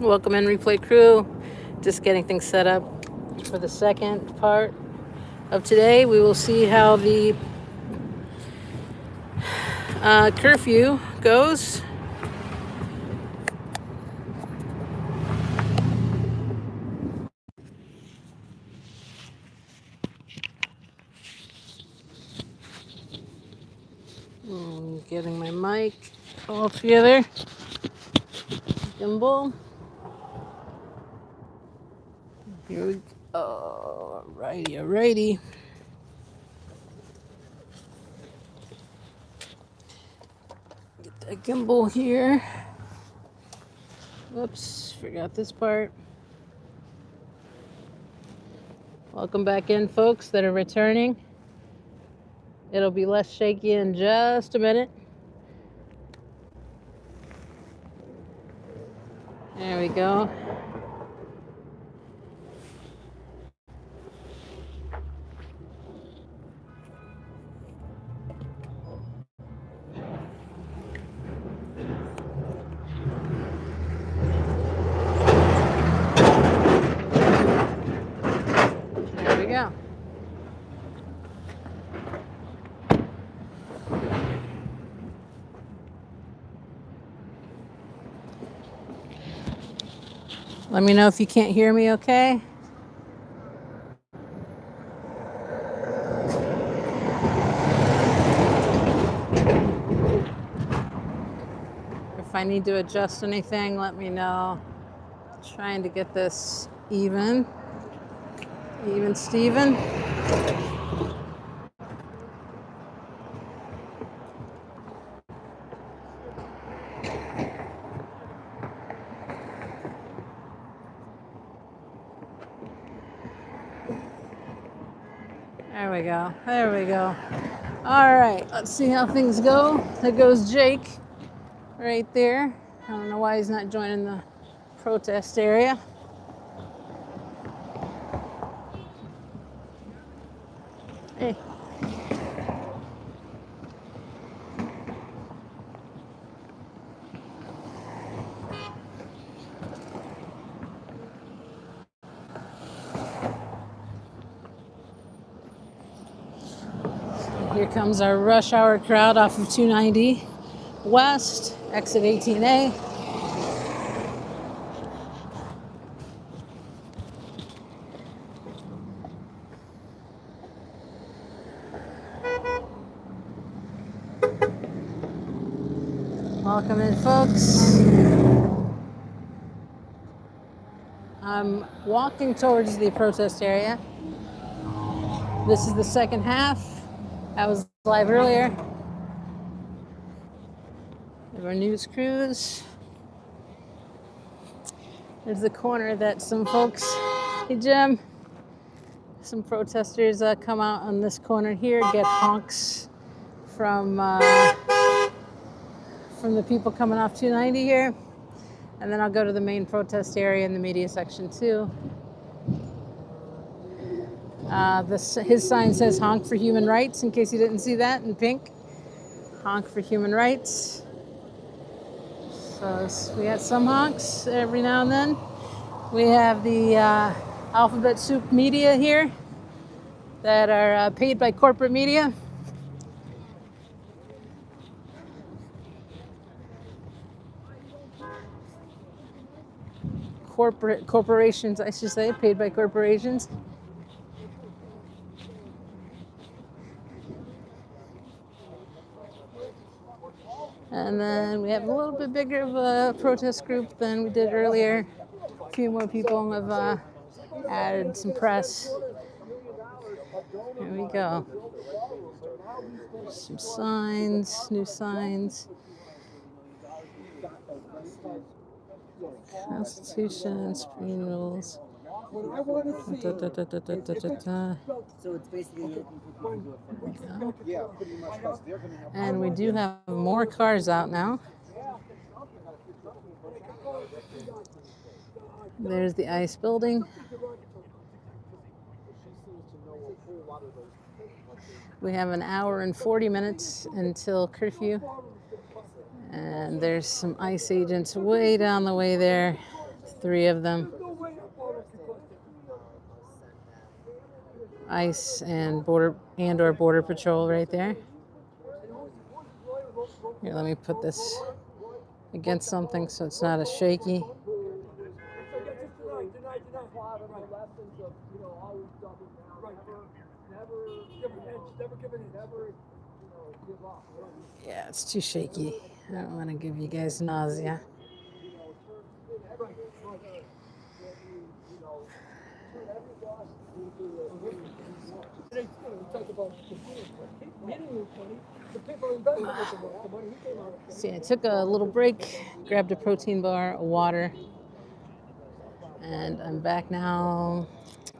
Welcome in, replay crew. Just getting things set up for the second part of today. We will see how the curfew goes. Getting my mic all together. Gimbal. Here we go. Alrighty. Get that gimbal here. Whoops, forgot this part. Welcome back in, folks that are returning. It'll be less shaky in just a minute. There we go. There we go. Let me know if you can't hear me okay. If I need to adjust anything, let me know. Trying to get this even Steven. There we go. All right, let's see how things go. There goes Jake right there. I don't know why he's not joining the protest area. Hey. Here comes our rush hour crowd off of 290 West, exit 18A. Welcome in, folks. I'm walking towards the protest area. This is the second half. I was live earlier. We have our news crews. There's the corner that some folks, hey Jim, some protesters come out on this corner here, get honks from the people coming off 290 here. And then I'll go to the main protest area in the media section too. His sign says honk for human rights, in case you didn't see that in pink. Honk for human rights. So we got some honks every now and then. We have the alphabet soup media here that are paid by corporate media. Corporations, I should say, paid by corporations. And then we have a little bit bigger of a protest group than we did earlier. A few more people have added some press. Here we go. Some signs, new signs. Constitution, Supreme Rules. So it's basically and we do have more cars out now. There's the ICE building. We have an hour and 40 minutes until curfew. And there's some ICE agents way down the way there. 3 of them. ICE and or border patrol right there. Here, let me put this against something so it's not as shaky. Yeah, it's too shaky. I don't want to give you guys nausea. See, I took a little break, grabbed a protein bar, a water, and I'm back now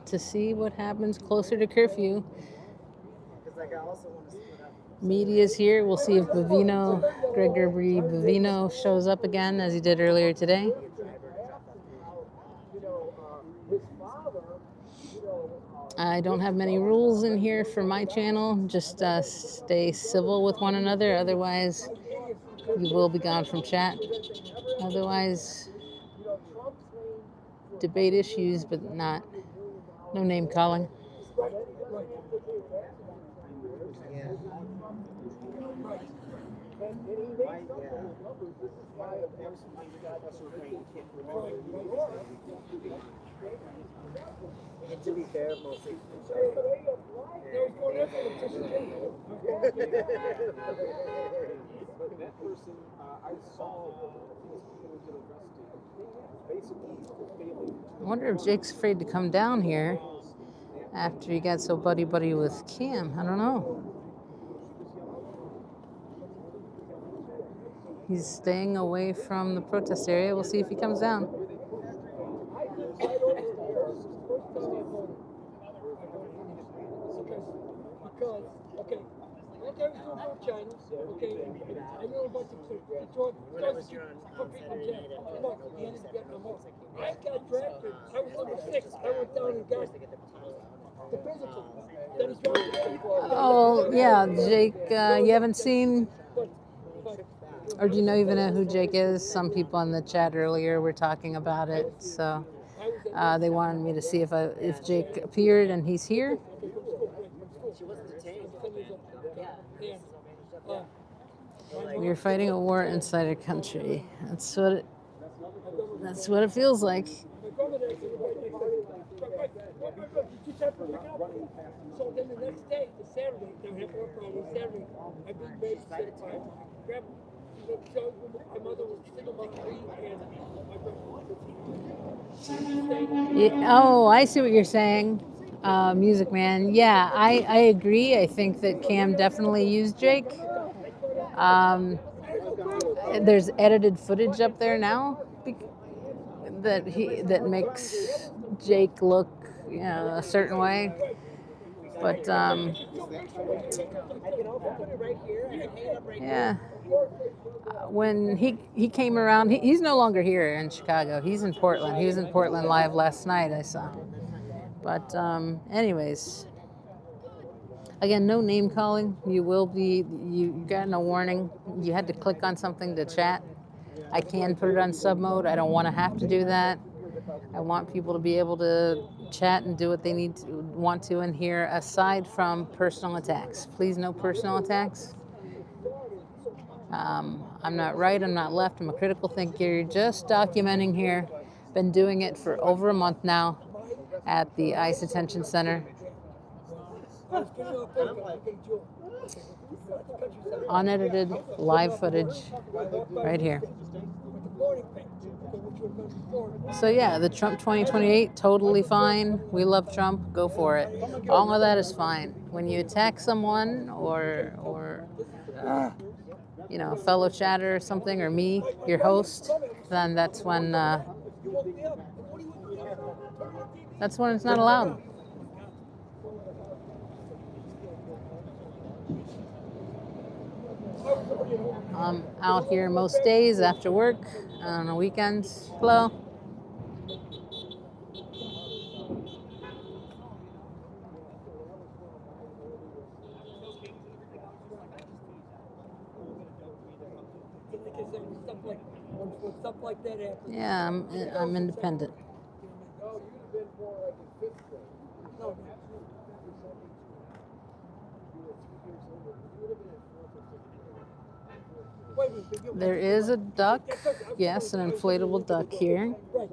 to see what happens closer to curfew. Media's here. We'll see if Gregory Bovino shows up again as he did earlier today. I don't have many rules in here for my channel. Just stay civil with one another. Otherwise, you will be gone from chat. Otherwise, debate issues, but no name calling. To be fair, mostly. That person, I saw I wonder if Jake's afraid to come down here after he got so buddy-buddy with Cam. I don't know. He's staying away from the protest area. We'll see if he comes down. Oh, yeah, Jake, you haven't seen, or do you even know who Jake is? Some people in the chat earlier were talking about it, so they wanted me to see if Jake appeared, and he's here. We are fighting a war inside our country. That's what it feels like. So then the next day, the Saturday, they have work Friday, Saturday, I've been babysitting my mother was single mom and my brother. Oh, I see what you're saying, Music Man. Yeah, I agree. I think that Cam definitely used Jake. There's edited footage up there now that makes Jake look, a certain way. But yeah, when he came around, he's no longer here in Chicago. He's in Portland. He was in Portland live last night, I saw. But anyways, again, no name calling. You got a warning. You had to click on something to chat. I can put it on sub mode. I don't want to have to do that. I want people to be able to chat and do what they want to in here, aside from personal attacks. Please, no personal attacks. I'm not right, I'm not left, I'm a critical thinker. Just documenting here. Been doing it for over a month now at the ICE Detention Center. Unedited live footage right here. So yeah, the Trump 2028, totally fine. We love Trump, go for it. All of that is fine. When you attack someone or a fellow chatter or something, or me, your host, then that's when it's not allowed. I'm out here most days after work, on the weekends. Hello. because there was stuff like when stuff like that happened. Yeah, I'm independent. No, you'd have been more like in fifth grade. No, You were 2 years older. You would have been in fourth or fifth grade. wait a minute. But you, There is a duck, yes, an inflatable duck here. Right.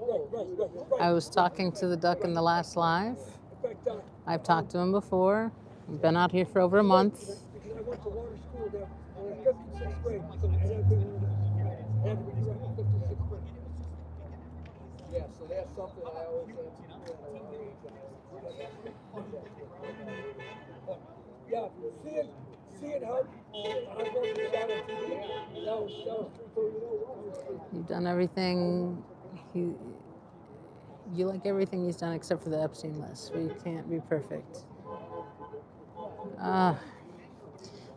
I was talking to the duck in the last live. In fact, I've talked to him before. I've been out here for over a month. because I went to water school there in fifth and sixth grade, so I had to be one of those. I had to be in fifth and sixth grade. Yeah, so that's something I always have to do. Yeah, seeing how I worked it out on TV, that was You've done everything. You like everything he's done except for the Epstein list, where you can't be perfect. The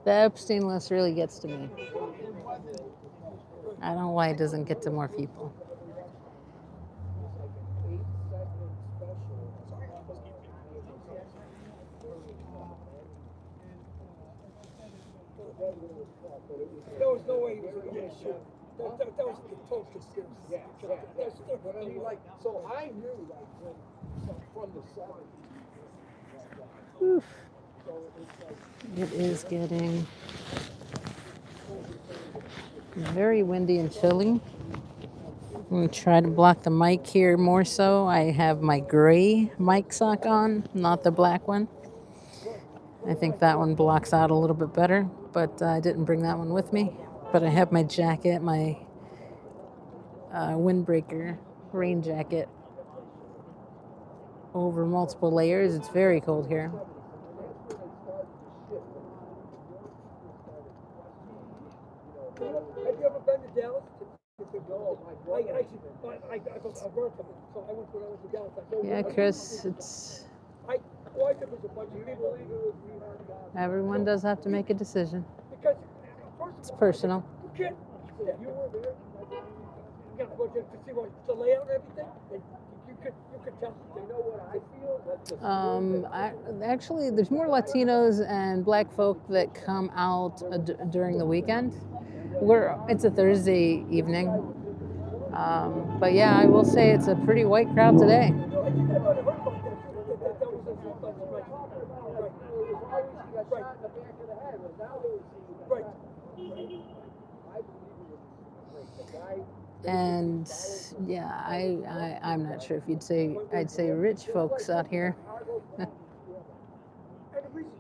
Epstein list really gets to me. I don't know why it doesn't get to more people. there was no way he was going to shoot. That was the total conspiracy. But I mean, like, so I knew, like, from the 70s. Oof. So it's like, It is getting very windy and chilly. I'm going to try to block the mic here more so. I have my gray mic sock on, not the black one. I think that one blocks out a little bit better, but I didn't bring that one with me. But I have my jacket, my windbreaker rain jacket over multiple layers. It's very cold here. Have you ever been to Dallas? I worked with him, so I went when I went to Dallas. Yeah, Chris, it's Why there was a bunch of people. everyone does have to make a decision. Because It's personal. you can't. You were there. Yeah, but to see what the layout and everything, and you could tell. You know what I feel? Actually, there's more Latinos and Black folk that come out during the weekend. It's a Thursday evening, but yeah, I will say it's a pretty white crowd today. I think I might have heard about that. That was And yeah, I'm not sure if I'd say rich folks out here. And the reason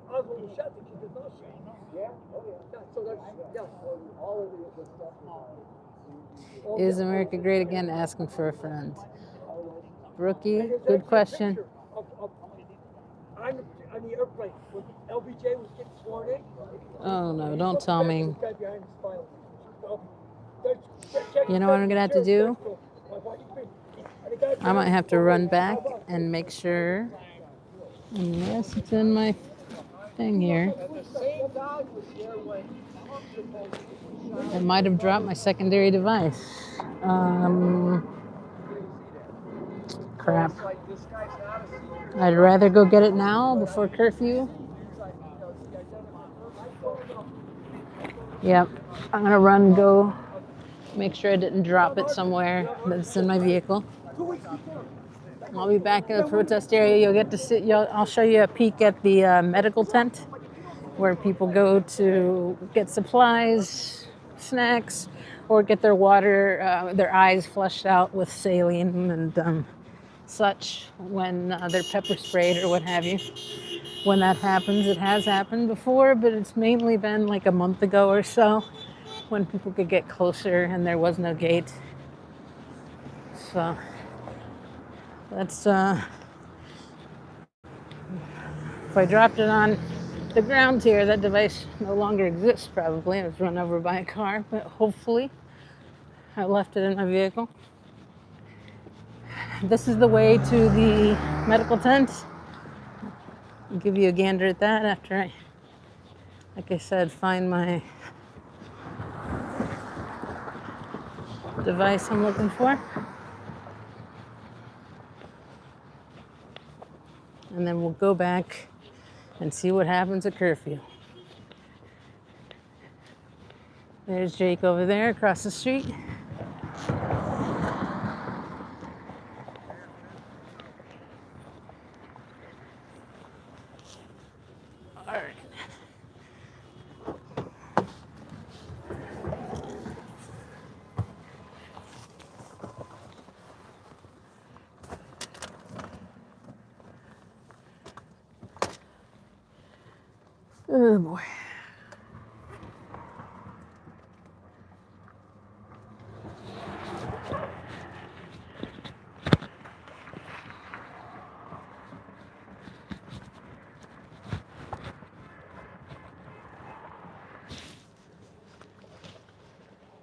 Oswald was shot that she did not shoot. Yeah, oh yeah. Yeah, so that's, yeah. All of the stuff Is America great again? Asking for a friend. Brookie, good question. On the airplane when LBJ was getting sworn in. Oh no, don't tell me. This guy behind his file. You know what I'm gonna have to do? I might have to run back and make sure, unless it's in my thing here. I might have dropped my secondary device. Crap. I'd rather go get it now before curfew. Yep, I'm gonna run, go make sure I didn't drop it somewhere that's in my vehicle. I'll be back in the protest area. You'll get to see. I'll show you a peek at the medical tent where people go to get supplies, snacks, or get their water, their eyes flushed out with saline and such when they're pepper sprayed or what have you. When that happens, it has happened before, but it's mainly been like a month ago or so when people could get closer and there was no gate. So that's, if I dropped it on the ground here, that device no longer exists probably. It was run over by a car, but hopefully I left it in my vehicle. This is the way to the medical tent. I'll give you a gander at that after I, like I said, find my device I'm looking for. And then we'll go back and see what happens at curfew. There's Jake over there across the street. All right. Oh boy.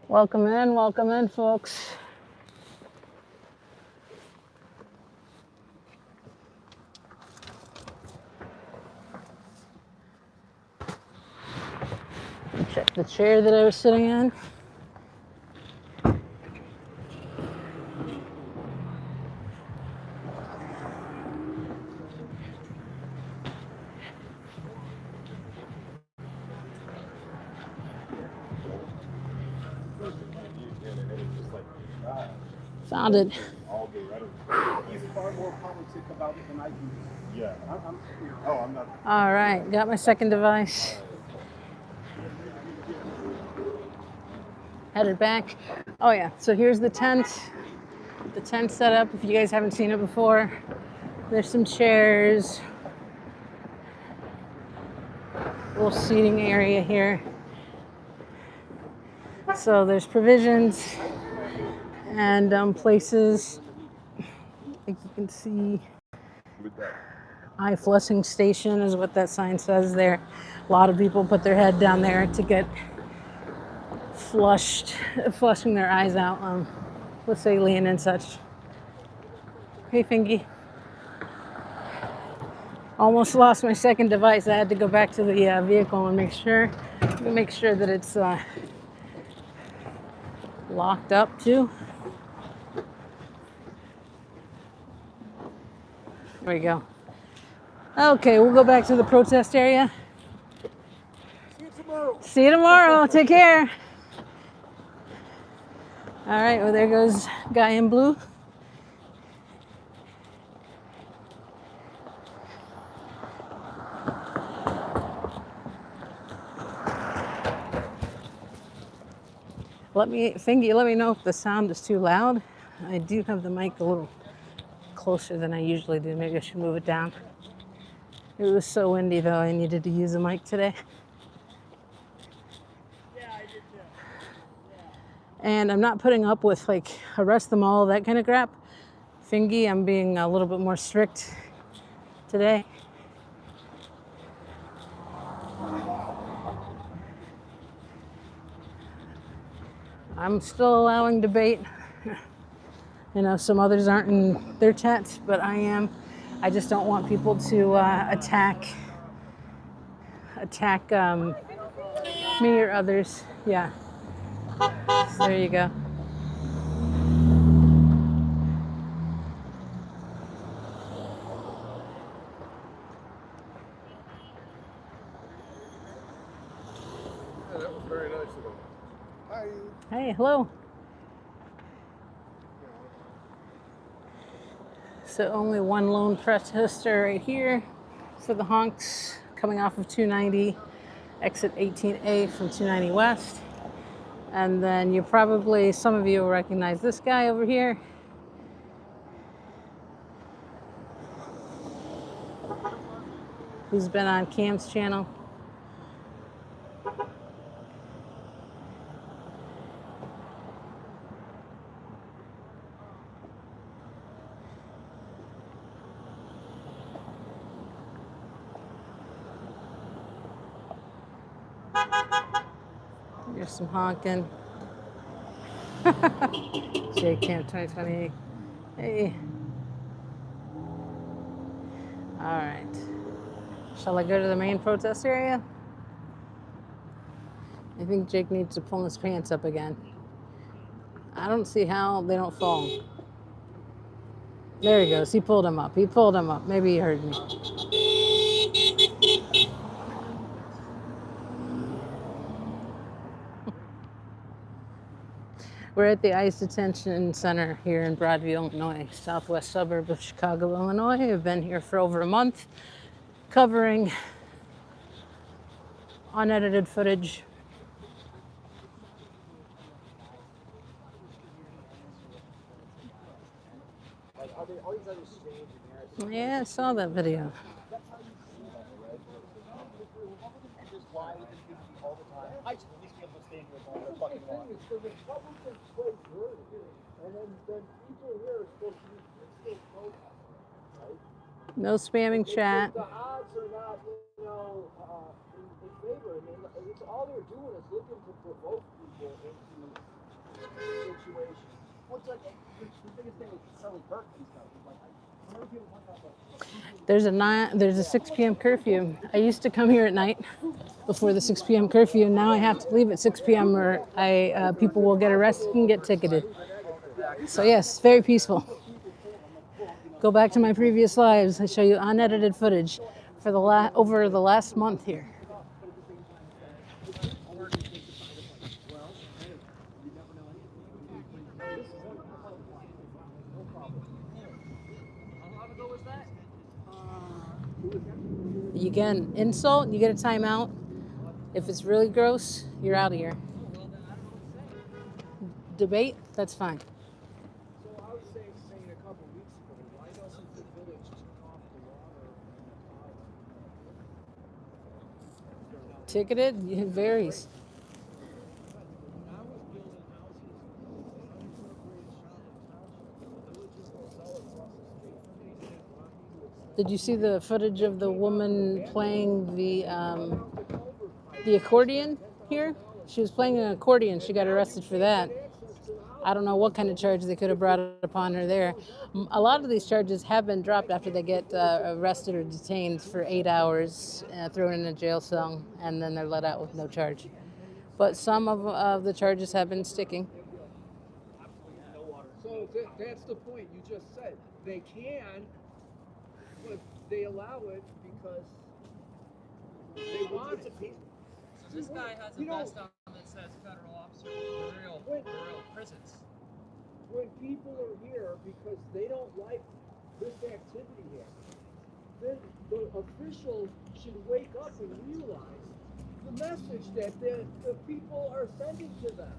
Welcome in, folks. Check the chair that I was sitting in. Found it. He's far more politic about it than I do. Yeah, I'm not. All right, got my second device. Headed back. Oh yeah, so here's the tent. The tent setup, if you guys haven't seen it before. There's some chairs. Little seating area here. So there's provisions and places, like you can see. Eye flushing station is what that sign says there. A lot of people put their head down there to get flushing their eyes out with saline and such. Hey, Fingy. Almost lost my second device. I had to go back to the vehicle and make sure that it's locked up too. There we go. Okay, we'll go back to the protest area. See you tomorrow. See you tomorrow. Take care. All right, well, there goes guy in blue. Fingy, let me know if the sound is too loud. I do have the mic a little closer than I usually do. Maybe I should move it down. It was so windy though, I needed to use a mic today. Yeah, I did too. And I'm not putting up with like arrest them all, that kind of crap. Fingy, I'm being a little bit more strict today. I'm still allowing debate. You know, some others aren't in their tents, but I am. I just don't want people to attack me or others. Yeah. So there you go. Yeah, that was very nice of him. Hi. Hey, hello. So only one lone protester right here for the honks coming off of 290, exit 18A from 290 West. And then some of you will recognize this guy over here. Who's been on Cam's channel. Here's some honking. J-Camp 2020. Hey. All right. Shall I go to the main protest area? I think Jake needs to pull his pants up again. I don't see how they don't fall. There he goes. He pulled him up. Maybe he heard me. We're at the ICE Detention Center here in Broadview, Illinois, southwest suburb of Chicago, Illinois. I've been here for over a month, covering unedited footage. Yeah, I saw that video. I should at least be able to stand here all the fucking long. The Republicans play dirty, and then people here are supposed to be still protesting, right? No spamming chat. The odds are not, in favor. I mean, it's all they're doing is looking to provoke people into situations. Well, it's like the biggest thing with Charlie Kirk and stuff is like, whenever people talk about There's a 6 p.m. curfew. I used to come here at night before the 6 p.m. curfew, and now I have to leave at 6 p.m. or people will get arrested and get ticketed. So yes, very peaceful. Go back to my previous lives. I show you unedited footage for over the last month here. You get an insult, you get a timeout. If it's really gross, you're out of here. Debate, that's fine. So I was saying a couple weeks ago, why doesn't the village turn off the water? Ticketed, it varies. When I was building houses, unincorporated Charlotte Township, the villages will sell across the street from me. They want me to accept. Did you see the footage of the woman playing the accordion here? She was playing an accordion. She got arrested for that. I don't know what kind of charge they could have brought upon her there. A lot of these charges have been dropped after they get arrested or detained for 8 hours, thrown in a jail cell, and then they're let out with no charge. But some of the charges have been sticking. So that's the point you just said. They can, but they allow it because they want to. So this guy has a vest on that says federal officer for real prisons. When people are here because they don't like this activity here, then the officials should wake up and realize the message that the people are sending to them,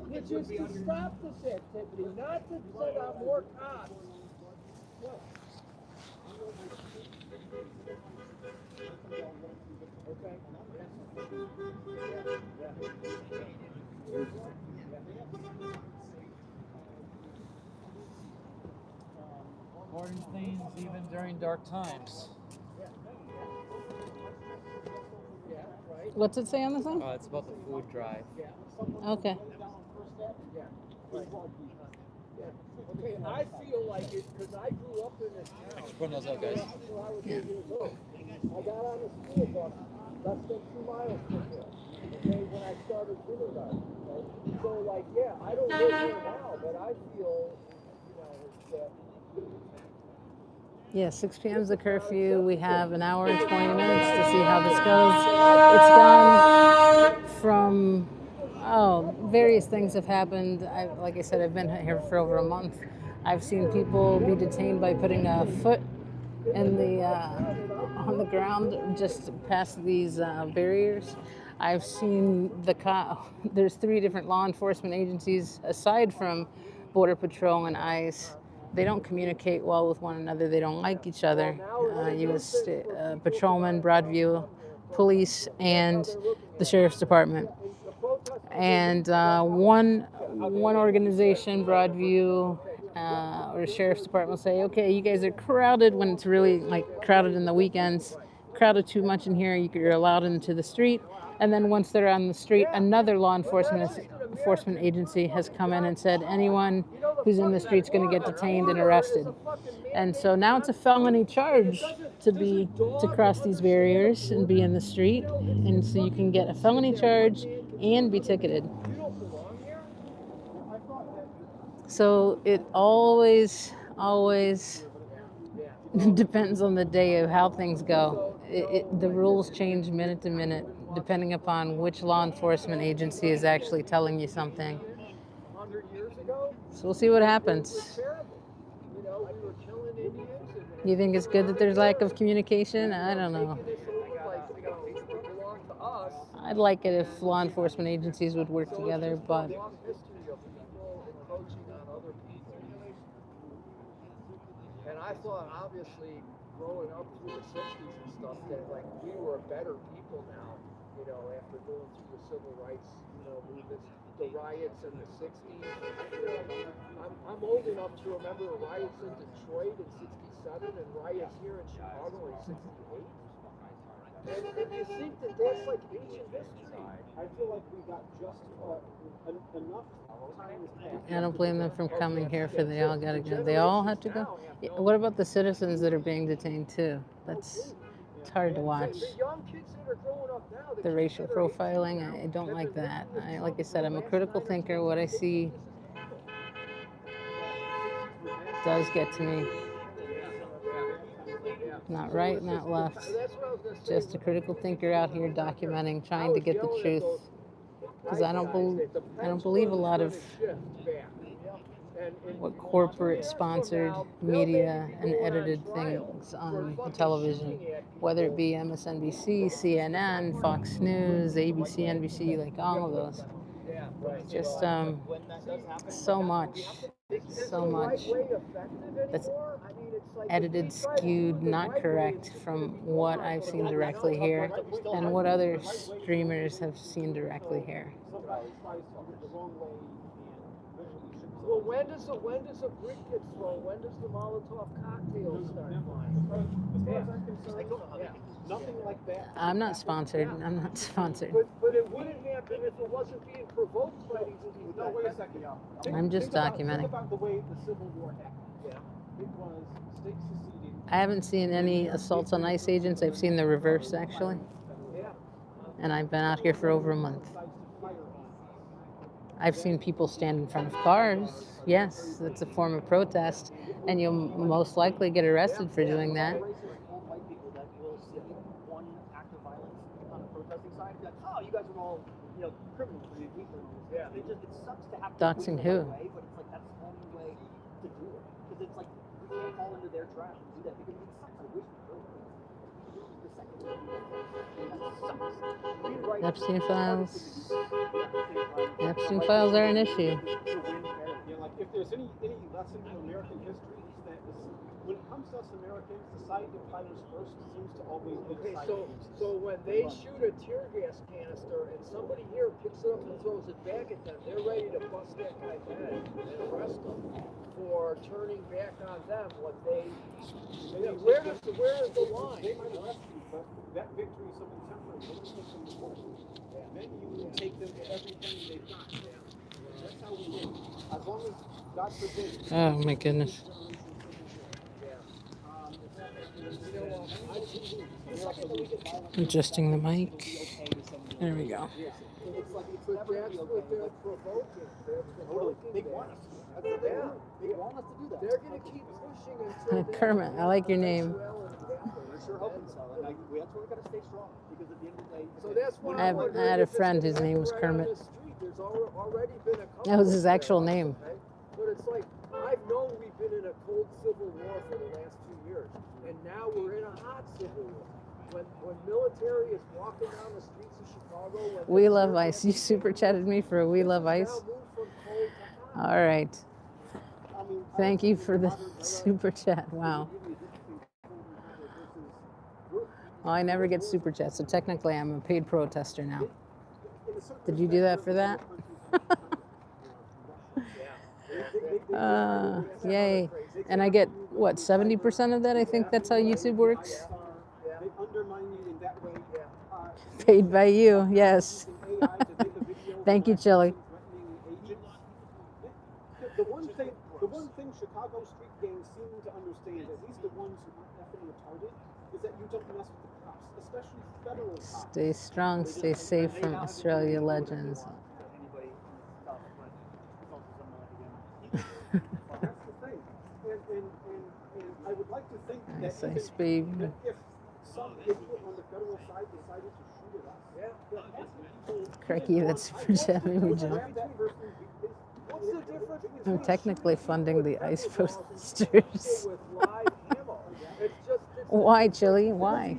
which is to stop this activity, not to send out more cops. What? Okay. Recording things even during dark times. What's it say on the thing? It's about the food drive. Okay. Okay, I feel like it because I grew up in this town. Thanks for putting those out, guys. Until I was 8 years old. I got on the school bus less than 2 miles from here. Okay, when I started kindergarten. Right? So, like, yeah, I don't live here now, but I feel, that. Yeah, 6 p.m. is the curfew. We have an hour and 20 minutes to see how this goes. It's gone from, various things have happened. Like I said, I've been here for over a month. I've seen people be detained by putting a foot in on the ground just past these barriers. I've seen there's 3 different law enforcement agencies aside from Border Patrol and ICE. They don't communicate well with one another. They don't like each other. U.S. Patrolmen, Broadview, police, and the Sheriff's Department. And one organization, Broadview, or Sheriff's Department will say, okay, you guys are crowded when it's really crowded in the weekends. Crowded too much in here, you're allowed into the street. And then once they're on the street, another law enforcement agency has come in and said anyone who's in the street's going to get detained and arrested. And so now it's a felony charge to cross these barriers and be in the street. And so you can get a felony charge and be ticketed. So it always depends on the day of how things go. The rules change minute to minute, depending upon which law enforcement agency is actually telling you something. 100 years ago, So we'll see what it was happens. terrible. You know, we were killing Indians. And You think it's good that there's lack of communication? I don't know. taking this over, like, you know, it belonged to us. I'd like it if law enforcement agencies would work So together, it's just but a long history of people encroaching on other people. And I thought, obviously, growing up through the 60s and stuff, that, like, we were better people now, you know, after going through the civil rights, you know, movements, the riots in the 60s. You know, I'm old enough to remember riots in Detroit in 67 and riots here in Chicago in 68. And you think that that's like ancient history. I feel like we got just enough time has passed. I don't blame them from coming here for they all gotta go. They all have to go. Yeah, what about the citizens that are being detained too? It's hard to watch. The young kids that are growing up now, The racial profiling, I don't like that. Like I said, I'm a critical thinker. What I see does get to me. Not right, not left. Just a critical thinker out here documenting, trying to get the truth. Because I don't believe a lot of what corporate sponsored media and edited things on the television, whether it be MSNBC, CNN, Fox News, ABC, NBC, like all of those. Just so much that's edited, skewed, not correct from what I've seen directly here and what other streamers have seen directly here. Well, when does a brick get thrown? When does the Molotov cocktail start flying? Nothing like that. I'm not sponsored. But it wouldn't happen if it wasn't being provoked by these people. No, wait a second. I'm just documenting. Think about the way the Civil War happened. Yeah. It was states seceding. I haven't seen any assaults on ICE agents. I've seen the reverse, actually. And I've been out here for over a month. I've seen people stand in front of cars. Yes, that's a form of protest. And you'll most likely get arrested for doing that. White people that will see one act of violence on the protesting side, be like, oh, you guys are all, you know, criminals, or you're criminals. Yeah. It sucks to have to Doxing who? Way, but it's like that's the only way to do it. Because it's like we can't fall into their trap and do that because it sucks. I wish we could. The second way we do that sucks. Epstein files. Epstein files are an issue. Yeah, like if there's any lesson in American history, it's that when it comes to us Americans, the side that fires first seems to always be the side that loses. So when they shoot a tear gas canister and somebody here picks it up and throws it back at them, they're ready to bust that guy's head and arrest him for turning back on them what they. Where is the line? They might arrest you, but that victory is something temporary. Then you take them to court. Then you take them to everything they've done. That's how we live. As long as God forbid. Oh my goodness. Adjusting the mic. There we go. It's like it's never that's what they're provoking. They're provoking. They want us to. That's what they want. They want us to do that. They're going to keep pushing until Kermit, I like your name. We're sure hoping so. And that's where we got to stay strong because at the end of the day. So that's why I had a friend whose name was Kermit. There's already been a couple That was his actual name. Okay? But it's like I've known we've been in a cold civil war for the last 2 years, and now we're in a hot civil war. When military is walking down the streets of Chicago. We Love Ice. You super chatted me for a We Love Ice. All right. Thank you for the super chat. Wow. Well, I never get super chats, so technically I'm a paid protester now. Did you do that for that? Yay. And I get, what, 70% of that? I think that's how YouTube works. Paid by you, yes. Thank you, Chili. The one thing Chicago street gangs seem to understand, at least the ones who aren't effing retarded, is that you don't mess with the cops, especially federal cops. Stay strong, stay safe from Australia legends. That's the thing. And I would like to think that Nice, if some idiot on the federal side decided to shoot at us, Yeah. Cracky, that's super chat made me jump. What's the I'm technically funding the ICE protesters. With live ammo. It's just Why, Chili? Why?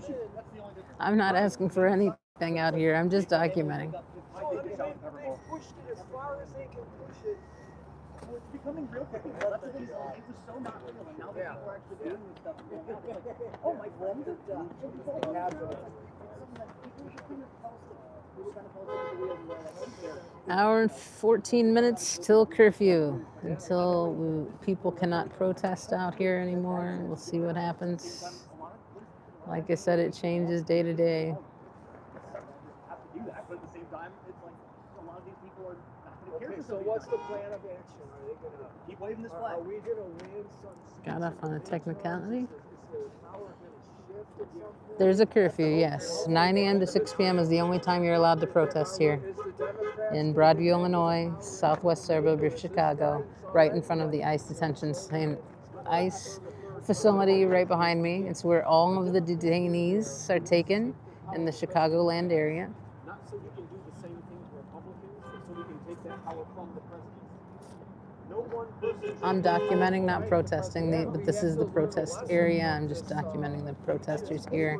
I'm not asking for anything out here. I'm just documenting. so, I mean, they pushed it as far as they can push it. Well, it's becoming real for people. That's the thing. It was so not real, and now that people are actually doing this stuff, and going out, it's like, oh, my friend did that. It's something that people just kind of fall asleep. We were kind of fall asleep at the wheel and like, okay. Hour and 14 minutes till curfew. Until people cannot protest out here anymore. We'll see what happens. Like I said, it changes day to day. Have to do that, but at the same time, it's like a lot of these people are not going to care Okay, for so something. what's the plan of action? Are they gonna Keep waving this are flag. we gonna win some? Got off on a technicality. Is the power gonna shift at some point? There's a curfew, yes. 9 a.m. to 6 p.m. is the only time you're allowed to protest here. Is the Democrats In Broadview, Illinois, southwest suburb of Chicago, right in front of the ICE ICE facility right behind me. It's where all of the detainees are taken in the Chicagoland area. Not so we can do the same thing to Republicans, but so we can take that power from the president. No one person. I'm documenting, not protesting, but this is the protest area. I'm just documenting the protesters here.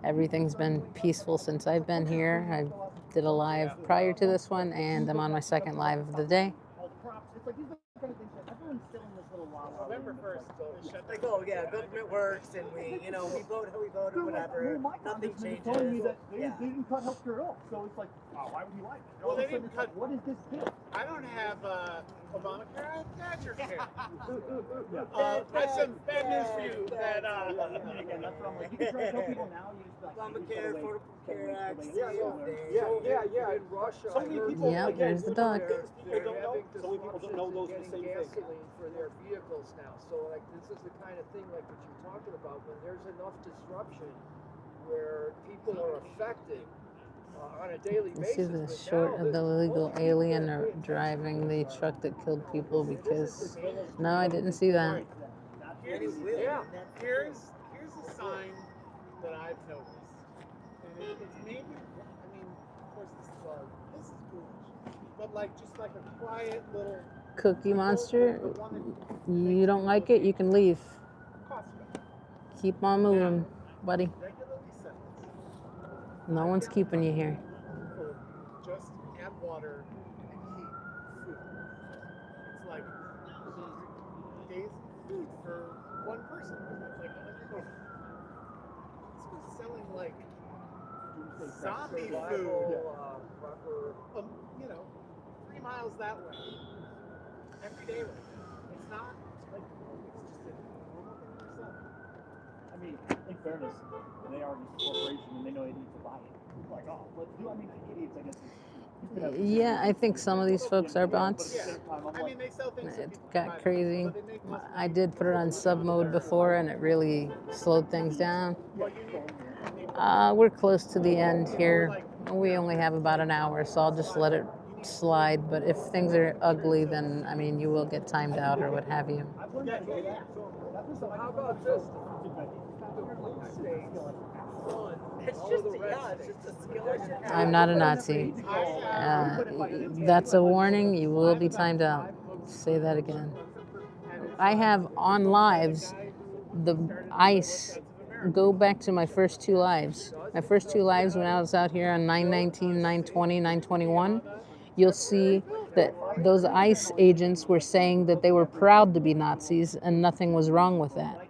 Everything's been peaceful since I've been here. I did a live prior to this one, and I'm on my second live of the day. All the props. It's like these are the kind of things that everyone's still in this little wild. November 1st, they shut Like, oh yeah, government works and we vote how we vote or whatever. Nothing changes. Telling me that Yeah. they didn't cut healthcare at all. So it's like, oh, why would you like it? Well, All they of a sudden didn't it's like, cut- what is this bill? I don't have Obamacare, I have Badger care. Yeah. I have some bad news for you that I mean, again, that's what I'm like. You can try to tell people now. You just be like, Obamacare, Affordable Care Act, Yeah, in Russia. So many people, Yeah, again, there's the dog. People don't know. So many people don't know those are the same thing. gasoline for their vehicles now. So like this is the kind of thing like what you're talking about when there's enough disruption where people are affected on a daily You see basis. the but short now of the this- illegal alien or driving the truck that killed people because no, I didn't see that. here's, Yeah. here's a sign that I've noticed. And it's maybe, I mean, of course this is foolish. But like, just like a quiet little Cookie Monster, the one that you don't like it, you can leave. Costco, Keep on moving, buddy. regularly sells No one's keeping you here. for just add water and heat food. It's like days of food for one person. It's like it's selling like zombie food. survival, proper. You know, 3 miles that way. Every day. It's not like it's just a normal thing they're selling. I mean, in fairness, they are just a corporation and they know they need to buy it. Like, oh, let's do. I mean, idiots, I guess. Yeah, I think some of these folks are bots. I mean, they sell things. It got crazy. I did put it on sub mode before and it really slowed things down. We're close to the end here. We only have about an hour, so I'll just let it slide. But if things are ugly, then, I mean, you will get timed out or what have you. So how about this? The blue states fund It's all just of the red it's states. just a skill. I'm not a Nazi. That's a warning. You will be timed out. Say that again. I have on lives the ICE. Go back to my first two lives. My first two lives when I was out here on 919, 920, 921. You'll see that those ICE agents were saying that they were proud to be Nazis and nothing was wrong with that.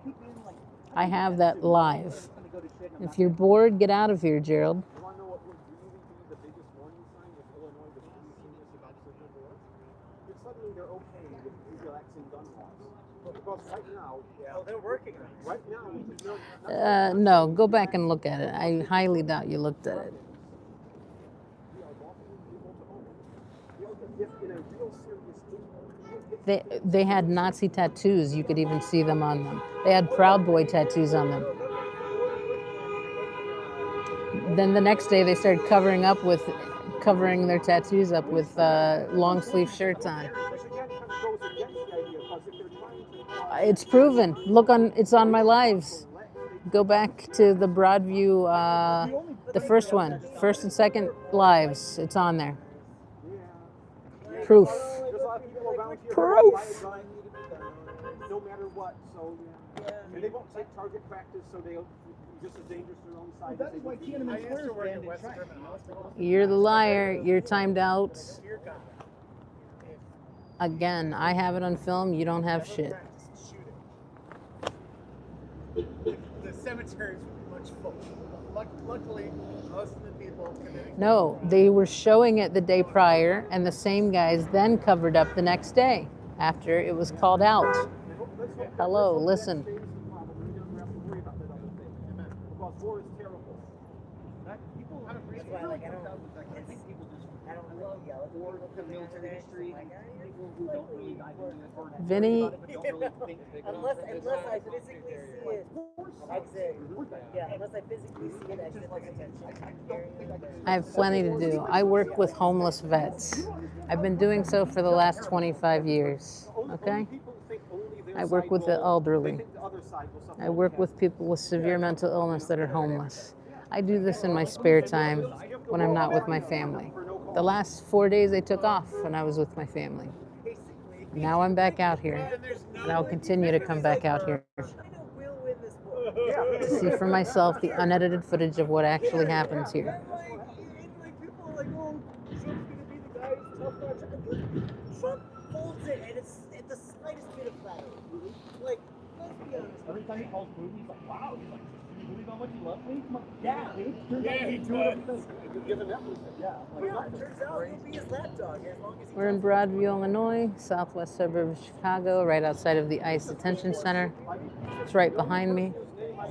I have that live. If you're bored, get out of here, Gerald. You want to know what would really be the biggest warning sign if Illinois was really serious about civil war? If suddenly they're okay with relaxing gun laws. Because right now, They're working on it. right now, No, go back and look at it. I highly doubt you looked at it. we are welcoming people to own it. If in a real serious issue, They had Nazi tattoos. You could even see them on them. They had Proud Boy tattoos on them. Then the next day they started covering their tattoos up with long sleeve shirts on. which again kind of goes against the idea, because if they're trying to It's proven. It's on my lives. Go back to the Broadview, the first one, first and second lives. It's on there. Proof. there's a lot of people around here, Proof. diagram need to be done, no matter what. So and they won't take target practice, so they'll just as dangerous to their own side. That is why Tiananmen I used Square to is work banned at in West China. Criminal. You're the liar. You're timed out. Dear God, Again, I have it on film. You don't have shit. practice shooting. The cemeteries were much fuller. Luckily, most of the people committing. No, they were showing it the day prior, and the same guys then covered up the next day after it was called out. Hello, listen. Because war is terrible. People That's why, like, I don't really yell at or people the coming into military there. history, Like, people who don't really dive into it or Vinny, but don't really think they can. unless I physically see it, exit. Yeah, unless I physically see it exit the detention. I have plenty to do. I work with homeless vets. I've been doing so for the last 25 years. Okay? I work with the elderly. I work with people with severe mental illness that are homeless. I do this in my spare time when I'm not with my family. The last 4 days I took off when I was with my family. Now I'm back out here, and I'll continue to come back out here China will win this war. to see for myself the unedited footage of what actually happens here. Like people are like, oh, Trump's gonna be the guy who's tough on Trump. Trump folds it, and it's at the slightest bit of flattery. Like, let's be honest. Every time he calls Putin, he's like, wow. He's like, do you believe how much he loves me? I'm like, yeah, dude. Yeah, he does. Given that reason. Yeah. Yeah, it turns out he'll be his lapdog as long as he We're in Broadview, Illinois, southwest suburb of Chicago, right outside of the ICE Detention Center. It's right behind me.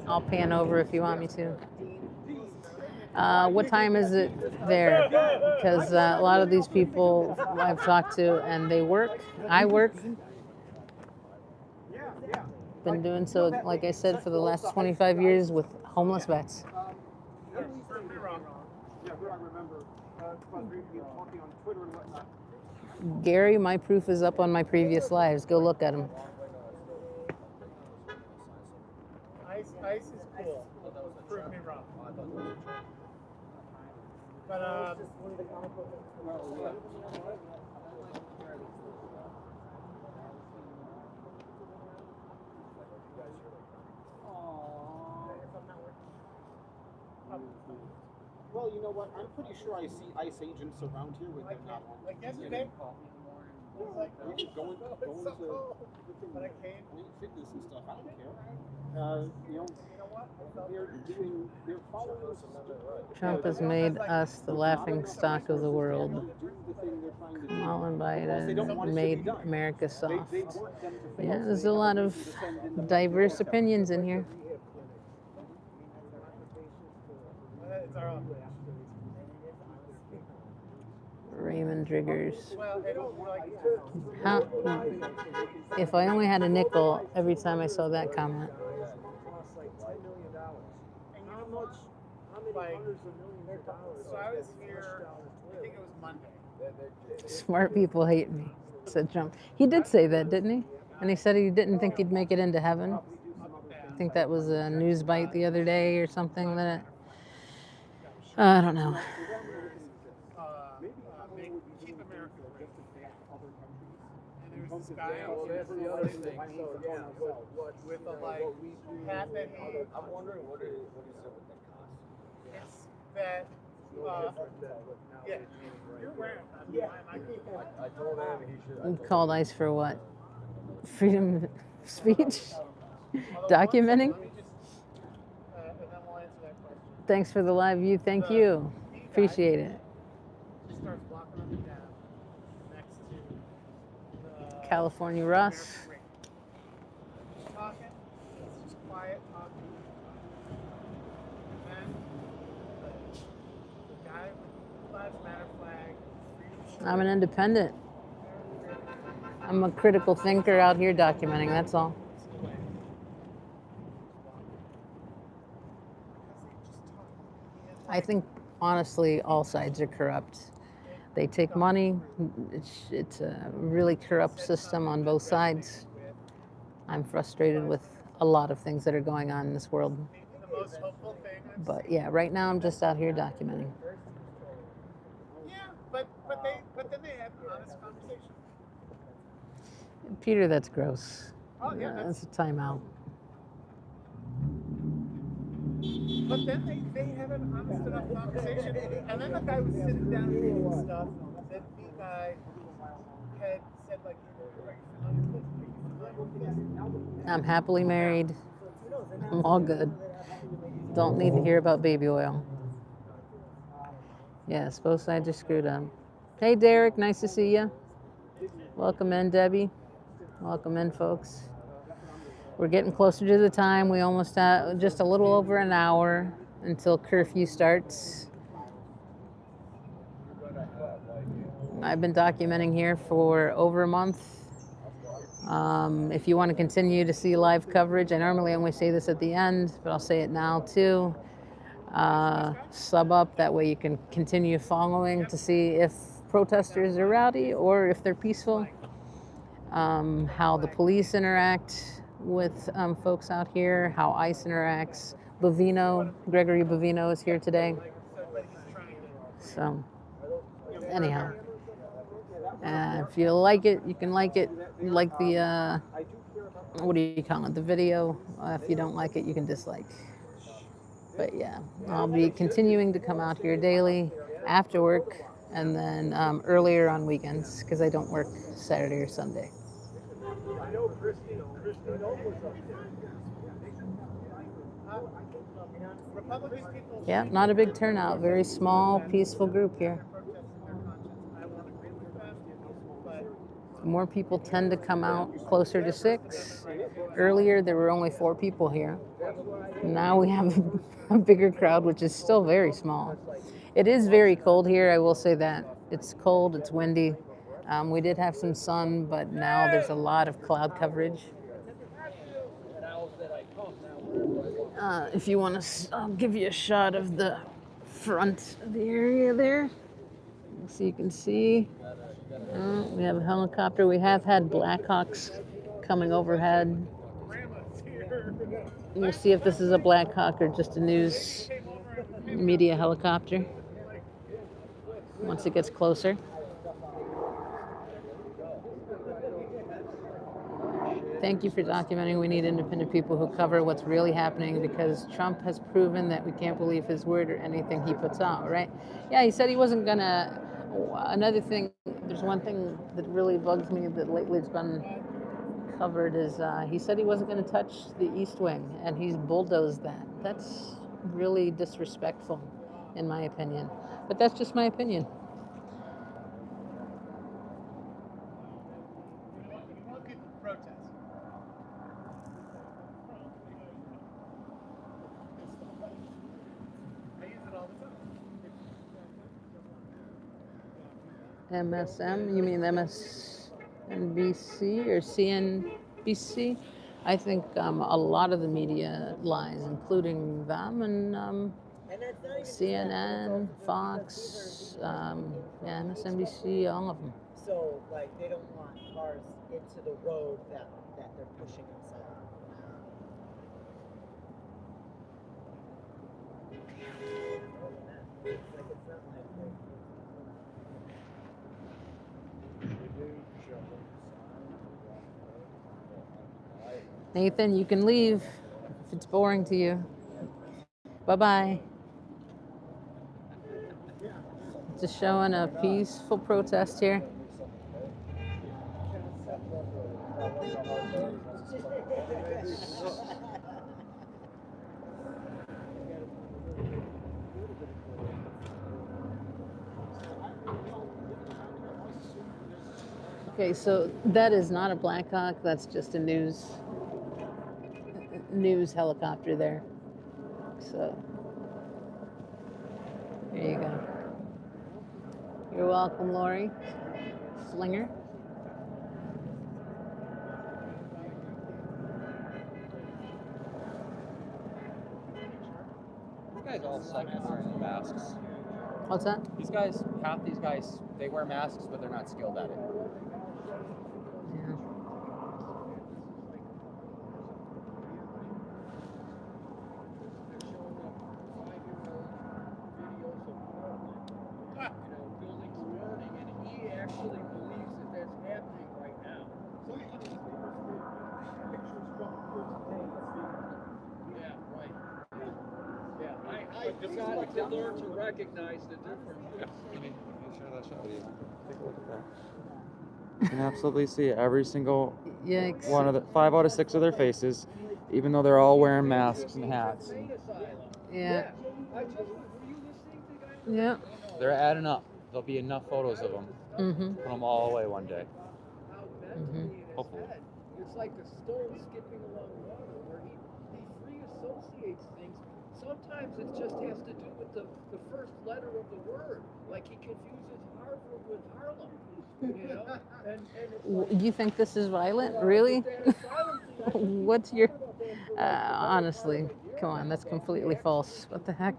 I'll pan over if you want me to. What time is it there? Because a lot of these people I've talked to, and they work. I work. Been doing so, like I said, for the last 25 years with homeless vets. Prove me wrong. Yeah, I remember. Talking on Twitter and whatnot. Gary, my proof is up on my previous lives. Go look at them. Ice is cool. Prove me wrong. But Well, you know what? I'm pretty sure I see ICE agents around here with them now. like yesterday, like, Going to but I came. fitness and stuff. I don't care. You know what? They're following. Trump has made us the laughing stock of the world. Kamala Biden made America soft. Yeah, there's a lot of diverse opinions in here. It's our own. Raymond Driggers. Well, it don't like. How, if I only had a nickel every time I saw that comment. Costs like $10 million. How much? How many Like, hundreds of millions of dollars? So I was here. I think it was Monday. Smart people hate me, said Trump. He did say that, didn't he? And he said he didn't think he'd make it into heaven. I think that was a news bite the other day or something that I don't know. Keep America great. And there's this guy Well, that's the other thing. So, yeah, with a like hat that he. I'm wondering what is it with that cost? It's that. Yeah, you're wearing. I told him he should. We called ICE for what? Freedom of speech? Documenting? And then we'll answer that question. Thanks for the live view. Thank you. Appreciate it. She starts blocking up and down next to the California Russ. She's talking. It's just quiet talking. And then the guy with the Lives Matter flag. Freedom I'm an independent. I'm a critical thinker out here documenting, that's all. I think, honestly, all sides are corrupt. They take money. It's a really corrupt system on both sides. I'm frustrated with a lot of things that are going on in this world. The most hopeful thing. But yeah, right now I'm just out here documenting. Yeah, but then they have an honest conversation. Peter, that's gross. Oh yeah, That's a timeout. but then they had an honest enough conversation, and then the guy was sitting down reading stuff. That the guy had said like, "Are you familiar with this? Are you familiar with this?" I'm happily married. I'm all good. Don't need to hear about baby oil. Yes, both sides are screwed up. Hey, Derek, nice to see you. Welcome in, Debbie. Welcome in, folks. We're getting closer to the time. We almost have just a little over an hour until curfew starts. I've been documenting here for over a month. If you want to continue to see live coverage, I normally only say this at the end, but I'll say it now too. Sub up, that way you can continue following to see if protesters are rowdy or if they're peaceful. How the police interact with folks out here, how ICE interacts. Gregory Bovino is here today. So, anyhow, if you like it, you can like it. You like the, what do you call it, the video. If you don't like it, you can dislike. But yeah, I'll be continuing to come out here daily after work and then earlier on weekends because I don't work Saturday or Sunday. I know Christine was up there. Republican people. Yeah, not a big turnout. Very small, peaceful group here. I won't agree with them, but More people tend to come out closer to 6. Earlier, there were only 4 people here. Now we have a bigger crowd, which is still very small. It is very cold here, I will say that. It's cold, it's windy. We did have some sun, but now there's a lot of cloud coverage. If you want to, I'll give you a shot of the front of the area there, so you can see. We have a helicopter. We have had Blackhawks coming overhead. We'll see if this is a Blackhawk or just a news media helicopter once it gets closer. Thank you for documenting. We need independent people who cover what's really happening because Trump has proven that we can't believe his word or anything he puts out, right? Yeah, he said he wasn't gonna. Another thing, there's one thing that really bugs me that lately has been covered is he said he wasn't going to touch the East Wing, and he's bulldozed that. That's really disrespectful, in my opinion. But that's just my opinion. protest. I use it all the time. MSM, you mean MSNBC or CNBC? I think a lot of the media lies, including them and CNN, Fox, MSNBC, all of them. So, like, they don't want cars into the road that they're pushing inside. Like, it's not like Nathan, you can leave if it's boring to you. Bye-bye. Just showing a peaceful protest here. Okay, so that is not a Blackhawk. That's just a news helicopter there. So there you go. You're welcome, Lori. Slinger. These guys all suck at wearing masks. What's that? Half these guys, they wear masks, but they're not skilled at it. Yeah. Buildings burning, and he actually believes that that's happening right now. You got to learn to recognize the difference. Let me share that shot with you. Take a look at that. You can absolutely see every single Yikes. one of the 5 out of 6 of their faces, even though they're all wearing masks and hats. Yeah. Were you listening to the guy? Yeah. They're adding up. There'll be enough photos of them. Mm-hmm. Put them all away one day. How mentally in his Hopefully. head, it's like a stone skipping along water where he free associates things. Sometimes it just has to do with the first letter of the word. Like he confuses Harvard with Harlem. You know? And it's like, You think this is violent? Really? What's your... honestly, come on, that's completely false. What the heck?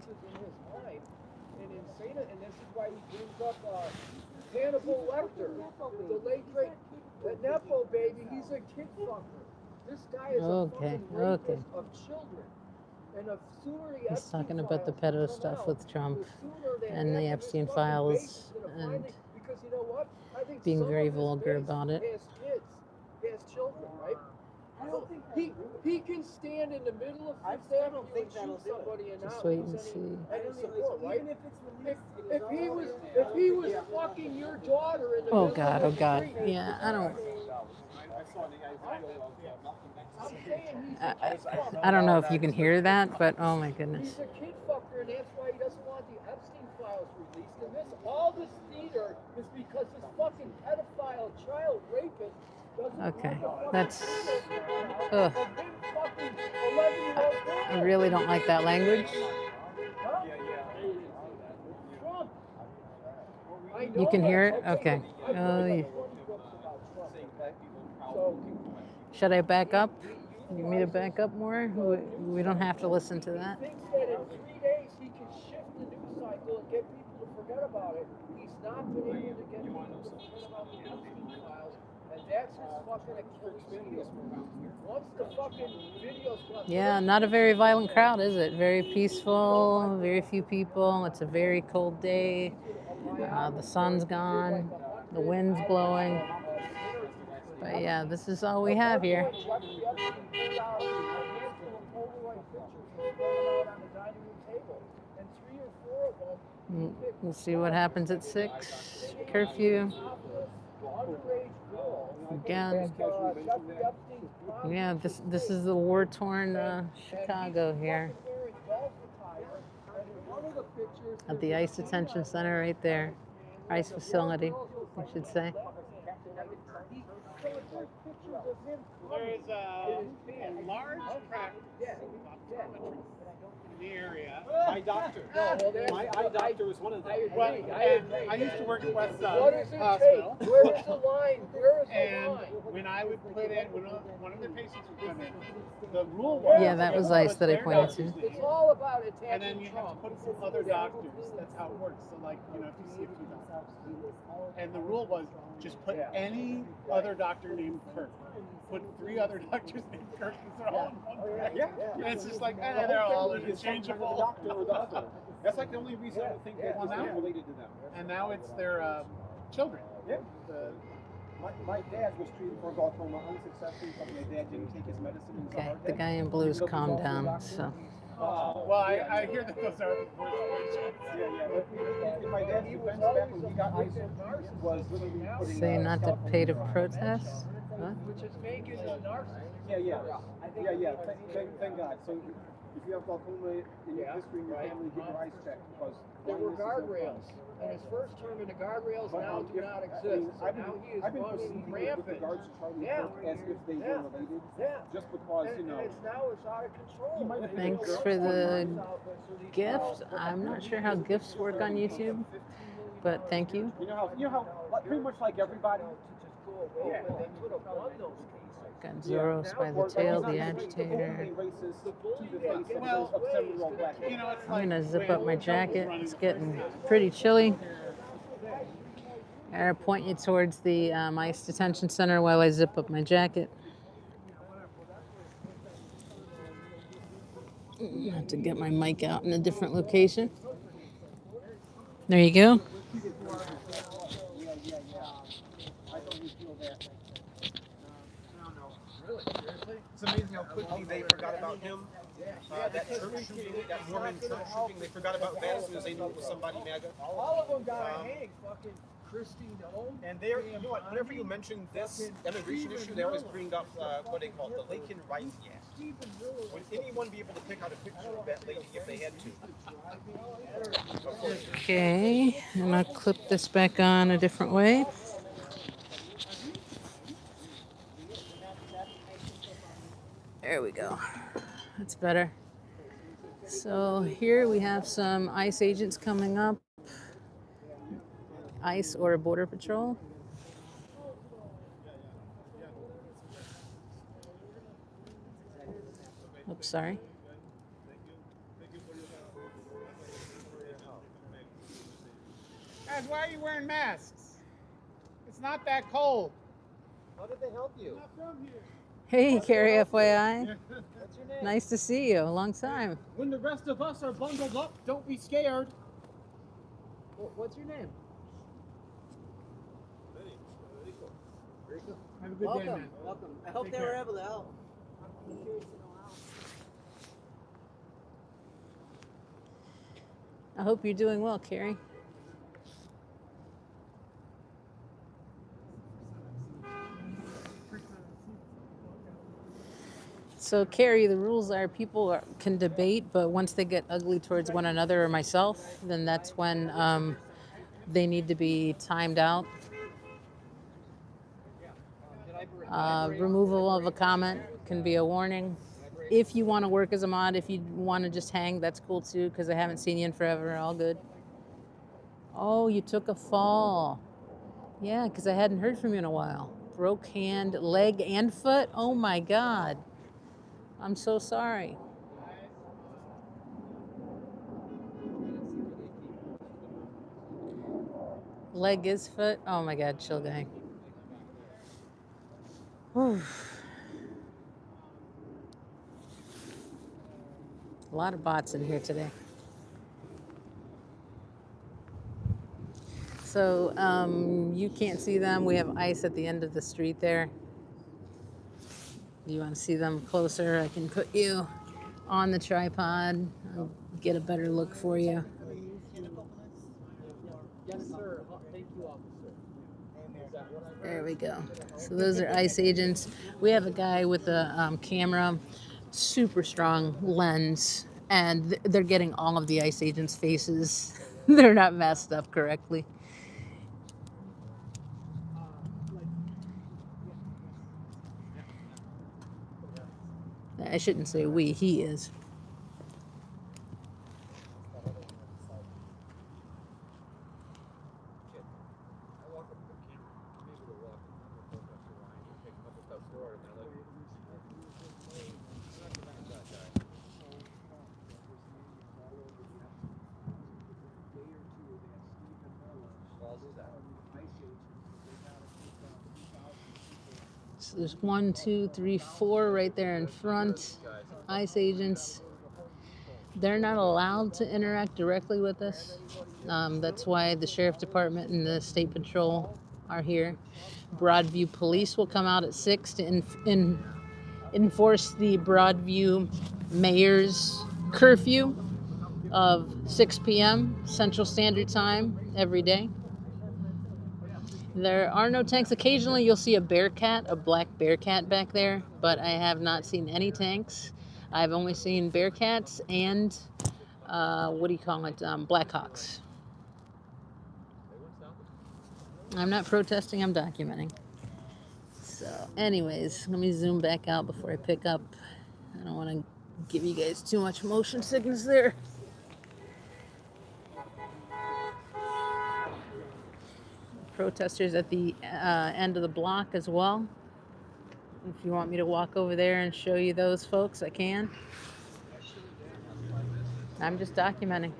And insane, and this is why he brings up Hannibal Lecter, the late great Nepo baby. He's a kid fucker. This guy is a fucking rapist of children. And the sooner the He's Epstein talking about the files pedo come stuff out, with Trump the sooner that and the this Epstein fucking files base is gonna and because you know what? I think being some very of this vulgar base about it. has kids, has children, right? I don't think He can stand in the middle of I Fifth still Avenue don't think and shoot that'll do it. somebody and Just not wait lose and see. any support, right? even if it's released, If he was fucking your daughter in the Oh middle God, of oh the God. street, Yeah, I don't... I'm saying he's a kid fucker. I don't know if you can hear that, but oh my goodness. He's a kid fucker, and that's why he doesn't want the Epstein files released. And all this theater is because this fucking pedophile child rapist doesn't Okay, want the that's... fucking Ugh. of him fucking 11-year-old girl. I really don't like that language. Trump. I You know can that. hear it? Okay. Okay. I've read Oh, like yeah. 20 books about Trump. So, Should I back up? You want me to back up more? We don't have to listen to that. he thinks that in 3 days he can shift the news cycle and get people to forget about it. He's not been able to get people to forget about the Epstein files, and that's his fucking Achilles heel. Once the fucking videos come Yeah, not a very violent crowd, is it? Very peaceful, very few people. It's a very cold day. The sun's gone, the wind's blowing. But yeah, this is all we have here. We'll see what happens at 6. Curfew. Again. Yeah, this is the war-torn Chicago here. At the ICE Detention Center right there. ICE facility, I should say. There's a large practice of optometry in the area. My doctor. My eye doctor was one of them. Well, and I used to work at West What does it Hospital. take? Where is the line? Where is the And line? when I would put in, when one of the patients would come in, the rule was... Yeah, that was ICE that I pointed to. It's all about attacking And then you have to Trump. put some other doctors. That's how it works. So like, you know, if you see a few doctors. And the rule was just put any other doctor named Kirk. Put 3 other doctors named Kirk because they're all in one practice. Yeah. And it's just like, they're all interchangeable. Doctor or the other. That's like the only reason I would think that was not related to them. And now it's their children. Yeah. My dad was treated for glaucoma unsuccessfully because my dad didn't take his medicine. He was a Okay, hard the head. guy in blue's calmed down, so. Well, I hear that those are the worst patients. Yeah. But in my dad's defense, back when he got eye surgery, was literally putting... Say not to pay to protest? What? Which is making a narcissist. Yeah. Thank God. So if you have glaucoma in your history in your family, get your eyes checked because There were guardrails. And his first term in the guardrails now do not exist. So now he is I've been running proceeding with rampant. regards to Charlie Yeah. Kirk as if they Yeah. were related, Yeah. just because, And, you know... and it's now it's out of control. Thanks for the gift. I'm not sure how gifts work on YouTube, but thank you. You know how pretty much like everybody... Yeah. They could have won those cases. Got Zoros by the tail, the agitator. Well, you know, it's like... I'm gonna zip up my jacket. It's getting pretty chilly. I'll point you towards the ICE detention center while I zip up my jacket. I have to get my mic out in a different location. There you go. It's amazing how quickly they forgot about him. That church shooting, that Mormon church shooting, they forgot about that as soon as they knew it was somebody MAGA. All of them got a hang. Fucking Christine Home. And they're, you know what, whenever you mention this immigration issue, they always bring up what they call it, the Lincoln Rights Act. Would anyone be able to pick out a picture of that lady if they had to? Okay, and I'll clip this back on a different way. There we go. That's better. So here we have some ICE agents coming up. ICE or Border Patrol. Oops, sorry. Guys, why are you wearing masks? It's not that cold. How did they help you? Hey, Carrie, FYI. What's your name? Nice to see you. A long time. When the rest of us are bundled up, don't be scared. What's your name? Have a good day, Welcome, man. welcome. I hope Take they care. were able to help. I'm curious to know how. I hope you're doing well, Carrie. So, Carrie, the rules are people can debate, but once they get ugly towards one another or myself, then that's when they need to be timed out. Removal of a comment can be a warning. If you want to work as a mod, if you want to just hang, that's cool too, because I haven't seen you in forever. All good. Oh, you took a fall. Yeah, because I hadn't heard from you in a while. Broke hand, leg, and foot. Oh my God. I'm so sorry. Leg is foot. Oh my God, chill gang. Whew. A lot of bots in here today. So you can't see them. We have ICE at the end of the street there. You want to see them closer? I can put you on the tripod. I'll get a better look for you. Yes, sir. Thank you, officer. There we go. So those are ICE agents. We have a guy with a camera, super strong lens, and they're getting all of the ICE agents' faces. They're not masked up correctly. I shouldn't say we, he is. So there's 1, 2, 3, 4 right there in front. ICE agents. They're not allowed to interact directly with us. That's why the sheriff department and the state patrol are here. Broadview police will come out at 6 to enforce the Broadview mayor's curfew of 6 p.m. Central Standard Time every day. There are no tanks. Occasionally you'll see a bearcat, a black bearcat back there, but I have not seen any tanks. I've only seen bearcats and what do you call it? Blackhawks. I'm not protesting, I'm documenting. So anyways, let me zoom back out before I pick up. I don't want to give you guys too much motion sickness there. Protesters at the end of the block as well. If you want me to walk over there and show you those folks, I can. I'm just documenting.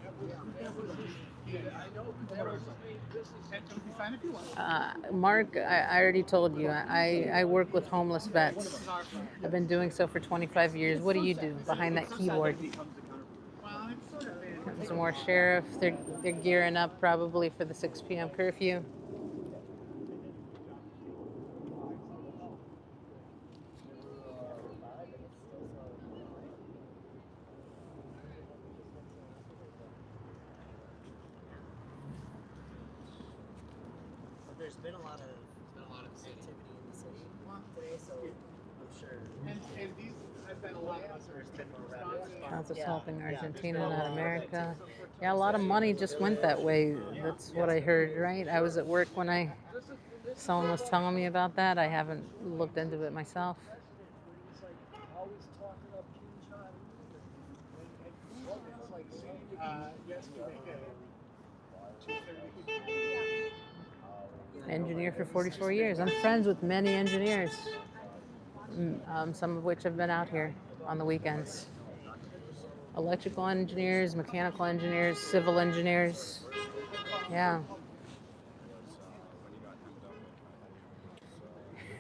Mark, I already told you, I work with homeless vets. I've been doing so for 25 years. What do you do behind that keyboard? Some more sheriff. They're gearing up probably for the 6 p.m. curfew. there's been a lot of activity in the city today, so I'm sure. And these, I've been a lot of us are responsive. Concerts Yeah, helping yeah, Argentina, there's been a not lot of America. Yeah, a lot of money just went that way. That's what I heard, right? I was at work when someone was telling me about that. I haven't looked into it myself. He's like always talking up Kim Jong-un and it's like Yesterday, 2:30. Engineer for 44 years. I'm friends with many engineers, some of which have been out here on the weekends. Electrical engineers, mechanical engineers, civil engineers. Yeah.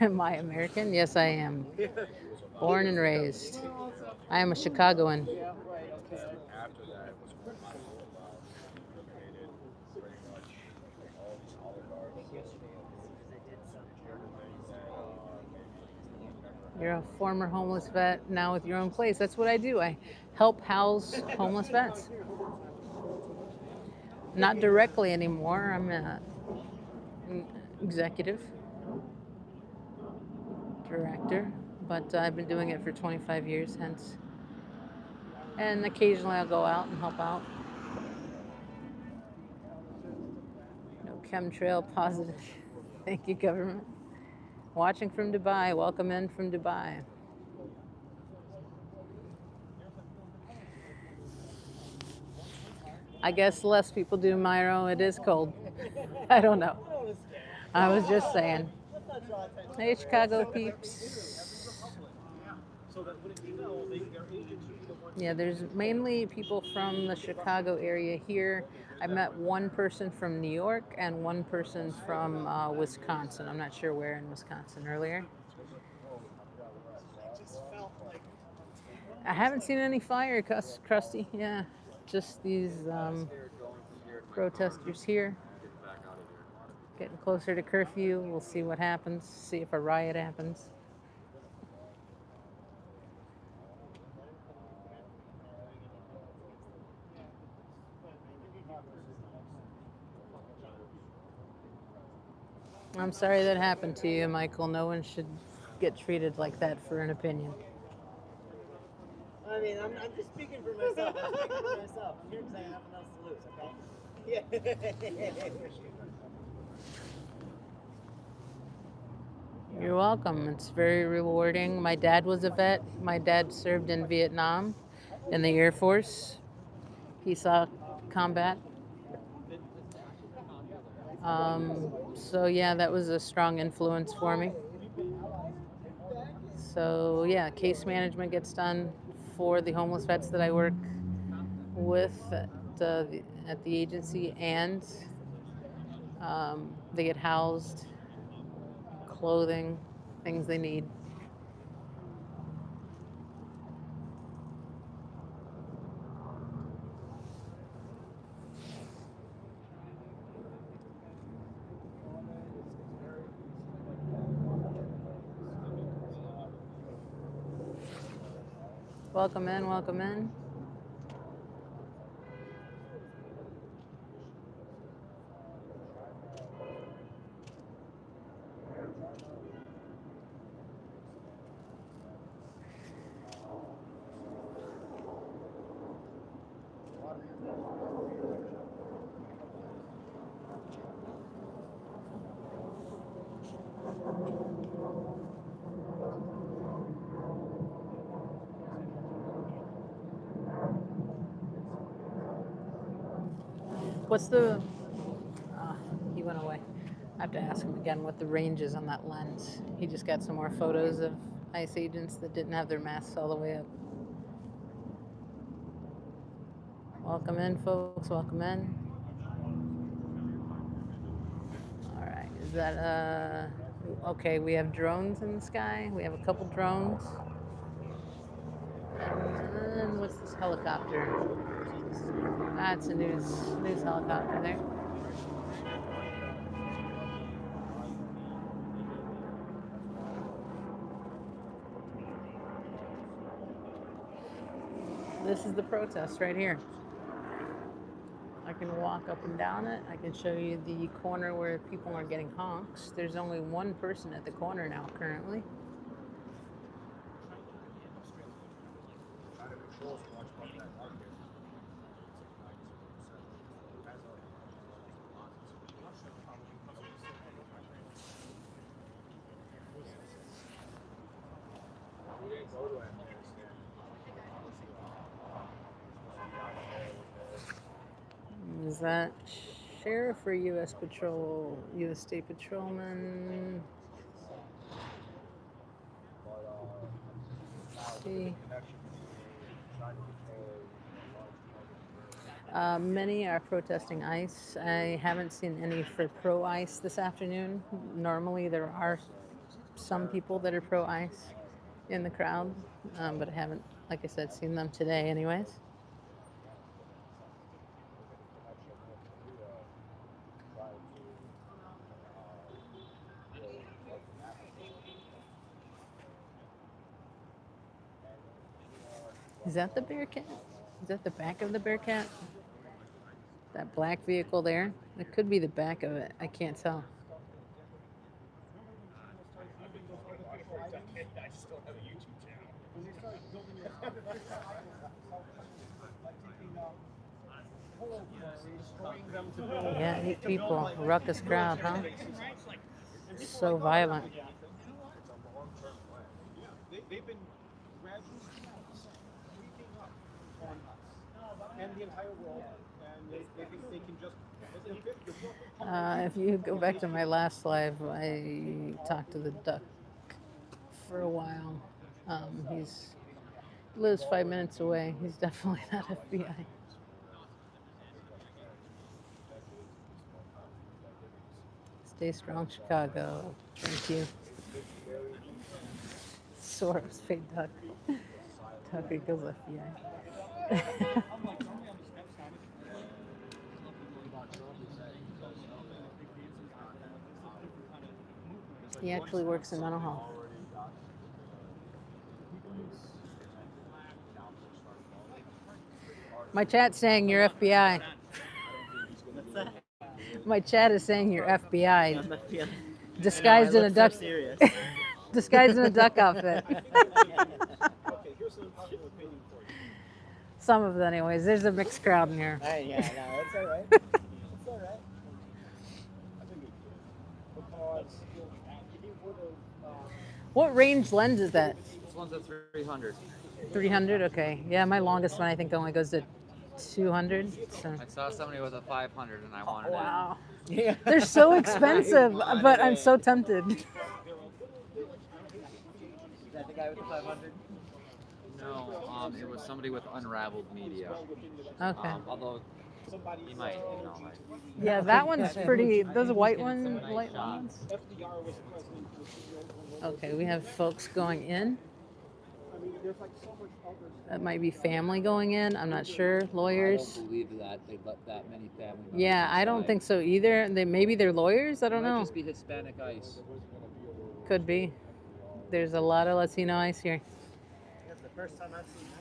Am I American? Yes, I am. Born and raised. I am a Chicagoan. You're a former homeless vet, now with your own place. That's what I do. I help house homeless vets. Not directly anymore. I'm an executive director, but I've been doing it for 25 years, hence. And occasionally I'll go out and help out. No chemtrail positive. Thank you, government. Watching from Dubai. Welcome in from Dubai. I guess less people do Myro. It is cold. I don't know. I was just saying. Hey, Chicago peeps. Yeah, there's mainly people from the Chicago area here. I met one person from New York and one person from Wisconsin. I'm not sure where in Wisconsin earlier. I haven't seen any fire, Krusty. Yeah, just these protesters here. Getting closer to curfew. We'll see what happens, see if a riot happens. I'm sorry that happened to you, Michael. No one should get treated like that for an opinion. I mean, I'm just speaking for myself. I'm speaking for myself. I'm here because I have nothing else to lose, okay? Yeah. You're welcome. It's very rewarding. My dad was a vet. My dad served in Vietnam in the Air Force. He saw combat. So yeah, that was a strong influence for me. So yeah, case management gets done for the homeless vets that I work with at the agency, and they get housed, clothing, things they need. Welcome in, welcome in. What's the, he went away. I have to ask him again what the range is on that lens. He just got some more photos of ICE agents that didn't have their masks all the way up. Welcome in, folks, welcome in. All right, is that, okay, we have drones in the sky. We have a couple drones. And what's this helicopter? That's a news helicopter there. This is the protest right here. I can walk up and down it. I can show you the corner where people are getting honks. There's only one person at the corner now currently. Is that sheriff or U.S. Patrol? U.S. State Patrolman? Let's see. Many are protesting ICE. I haven't seen any for pro-ICE this afternoon. Normally there are some people that are pro-ICE in the crowd, but I haven't, like I said, seen them today anyways. Is that the Bearcat? Is that the back of the Bearcat? That black vehicle there? It could be the back of it. I can't tell. Yeah, 8 people. Ruckus crowd, huh? So violent. They've been gradually creeping up on us and the entire world, and they think they can just. If you go back to my last live, I talked to the duck for a while. He lives 5 minutes away. He's definitely not FBI. Stay strong, Chicago. Thank you. Soros, paid duck. Tucker goes FBI. He actually works in mental health. My chat's saying you're FBI. What's that? My chat is saying you're FBI. I'm FBI. Disguised in a duck. Serious. Disguised in a duck outfit. Okay, here's an unpopular opinion for you. Some of it, anyways. There's a mixed crowd in here. Yeah, no, it's all right. It's all right. I think it's good. Because it would have. What range lens is that? This one's a 300. 300? Okay. Yeah, my longest one I think only goes to 200. So. I saw somebody with a 500 and I wanted Wow. Yeah. They're so expensive, but I'm so tempted. Is that the guy with the 500? it. No, it was somebody with unraveled media. Okay. Although he might, you know, like. Yeah, that one's pretty. Those white ones, light ones. FDR was president. Okay, we have folks going in. I mean, there's like so much other stuff. That might be family going in. I'm not sure. I Lawyers. don't believe that they let that many family members Yeah, I don't inside. think so either. Maybe they're lawyers. I don't Might know. just be Hispanic ICE. Could be. There's a lot of Latino ice here. That's the first time I've seen that.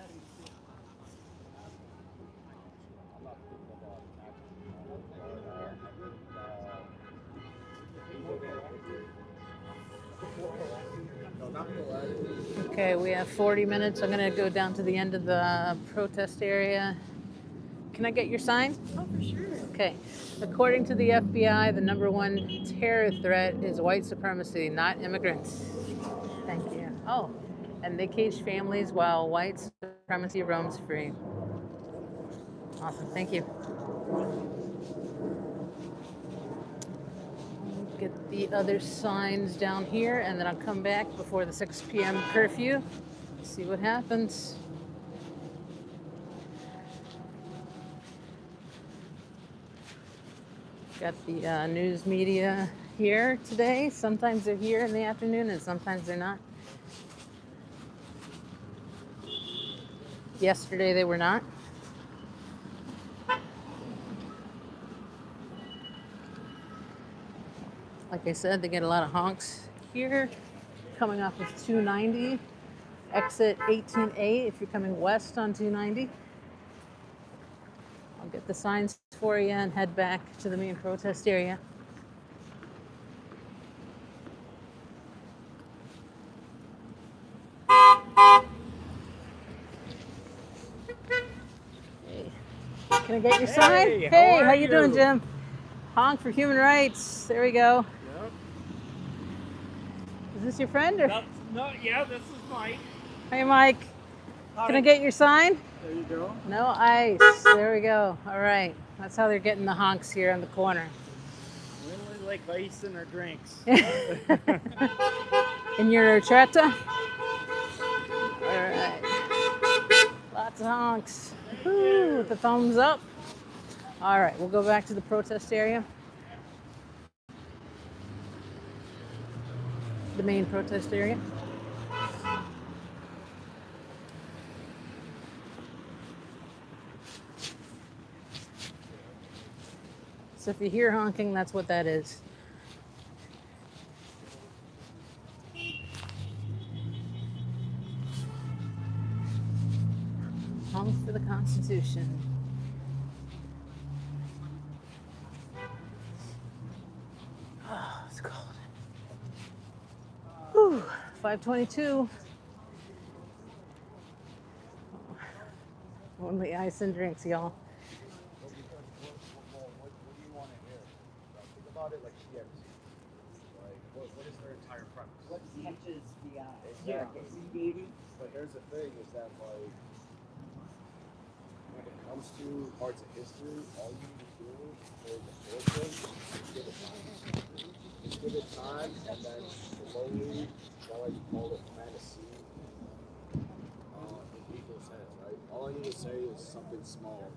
Okay, we have 40 minutes. I'm going to go down to the end of the protest area. Can I get your sign? Oh, for sure. Okay. According to the FBI, the #1 terror threat is white supremacy, not immigrants. Thank you. Oh, and they cage families while white supremacy roams free. Awesome. Thank you. Get the other signs down here, and then I'll come back before the 6 p.m. curfew. See what happens. Got the news media here today. Sometimes they're here in the afternoon, and sometimes they're not. Yesterday they were not. Like I said, they get a lot of honks here. Coming off of 290, exit 18A if you're coming west on 290. I'll get the signs for you and head back to the main protest area. Hey. Can I get your sign? Hey, how you doing, Jim? Honk for human rights. There we go. Yep. Is this your friend? Or? No, yeah, this is Mike. Hey, Mike. Can I get your sign? There you go. No ice. There we go. All right. That's how they're getting the honks here on the corner. We only like ice in our drinks. In your tretta? All right. Lots of honks. Woo, with the thumbs up. All right, we'll go back to the protest area. The main protest area. So if you hear honking, that's what that is. Honk for the Constitution. Oh, it's cold. Whew, 5:22. Only ice and drinks, y'all. About it like TMZ. Like, what is their entire premise? What catches the eye? Exactly. But here's the thing: is that like when it comes to parts of history, all you need to do is give it time. Just give it time, and then slowly, I like to call it plant a seed in people's heads. Right? All I need to say is something small.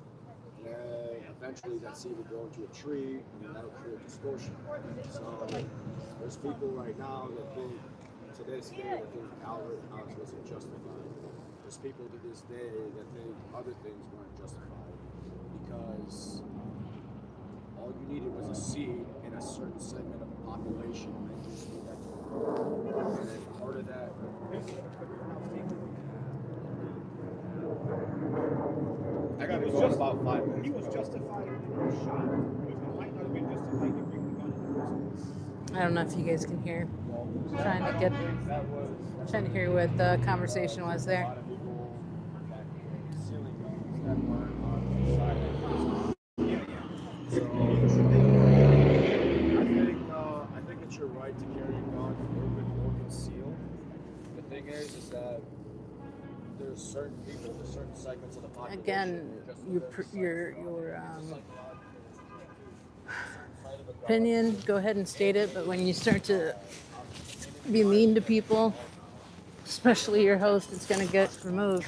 And eventually that seed will grow into a tree, and then that'll create distortion. So there's people right now that think, to this day, that think House wasn't justified. There's people to this day that think other things weren't justified because all you needed was a seed in a certain segment of the population, and you just need that to grow. And then part of that. I got it going about 5 minutes. He was justified in the shot, but it might not have been justified to bring the gun in the first place. I don't know if you guys can hear. Trying to hear what the conversation was there. I think it's your right to carry a gun open or concealed. The thing is that there's certain people, there's certain segments of the population. Again, your opinion, go ahead and state it. But when you start to be mean to people, especially your host, it's going to get removed.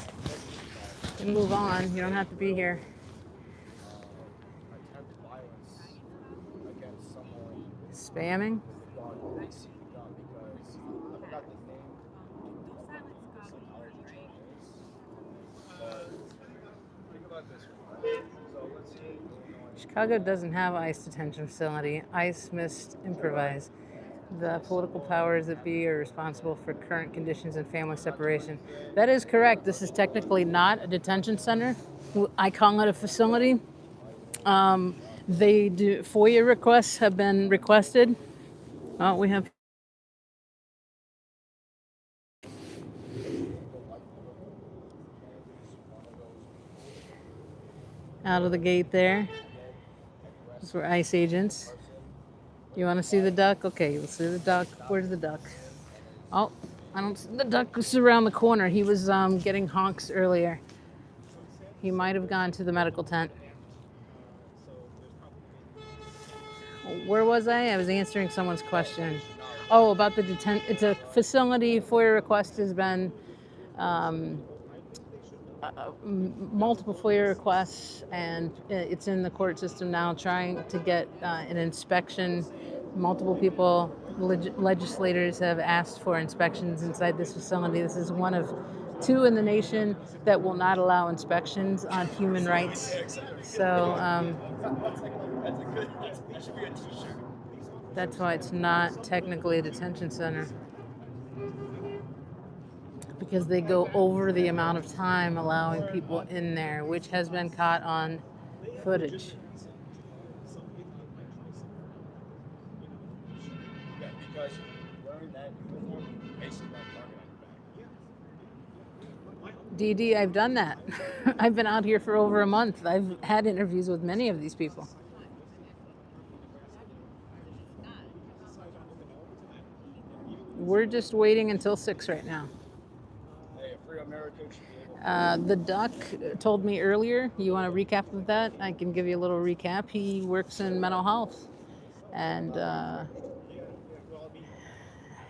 And move on. You don't have to be here. Attempted violence against someone. Spamming? They see the gun because I forgot the name. Think about this one, right? So let's say Chicago doesn't have ICE detention facility. ICE must improvise. The political powers that be are responsible for current conditions and family separation. That is correct. This is technically not a detention center. I call it a facility. They do FOIA requests have been requested. We have out of the gate there. Those were ICE agents. You want to see the duck? Okay, you'll see the duck. Where's the duck? Oh, I don't. The duck was around the corner. He was getting honks earlier. He might have gone to the medical tent. Where was I? I was answering someone's question. Oh, about the detention. It's a facility. FOIA request has been multiple FOIA requests, and it's in the court system now trying to get an inspection. Multiple people, legislators have asked for inspections inside this facility. This is one of 2 in the nation that will not allow inspections on human rights. So that's why it's not technically a detention center. Because they go over the amount of time allowing people in there, which has been caught on footage. Yeah, because wearing that uniform basically like target on your back. DD, I've done that. I've been out here for over a month. I've had interviews with many of these people. We're just waiting until 6 right now. Hey, a free American should be able to. The doc told me earlier, you want a recap of that? I can give you a little recap. He works in mental health and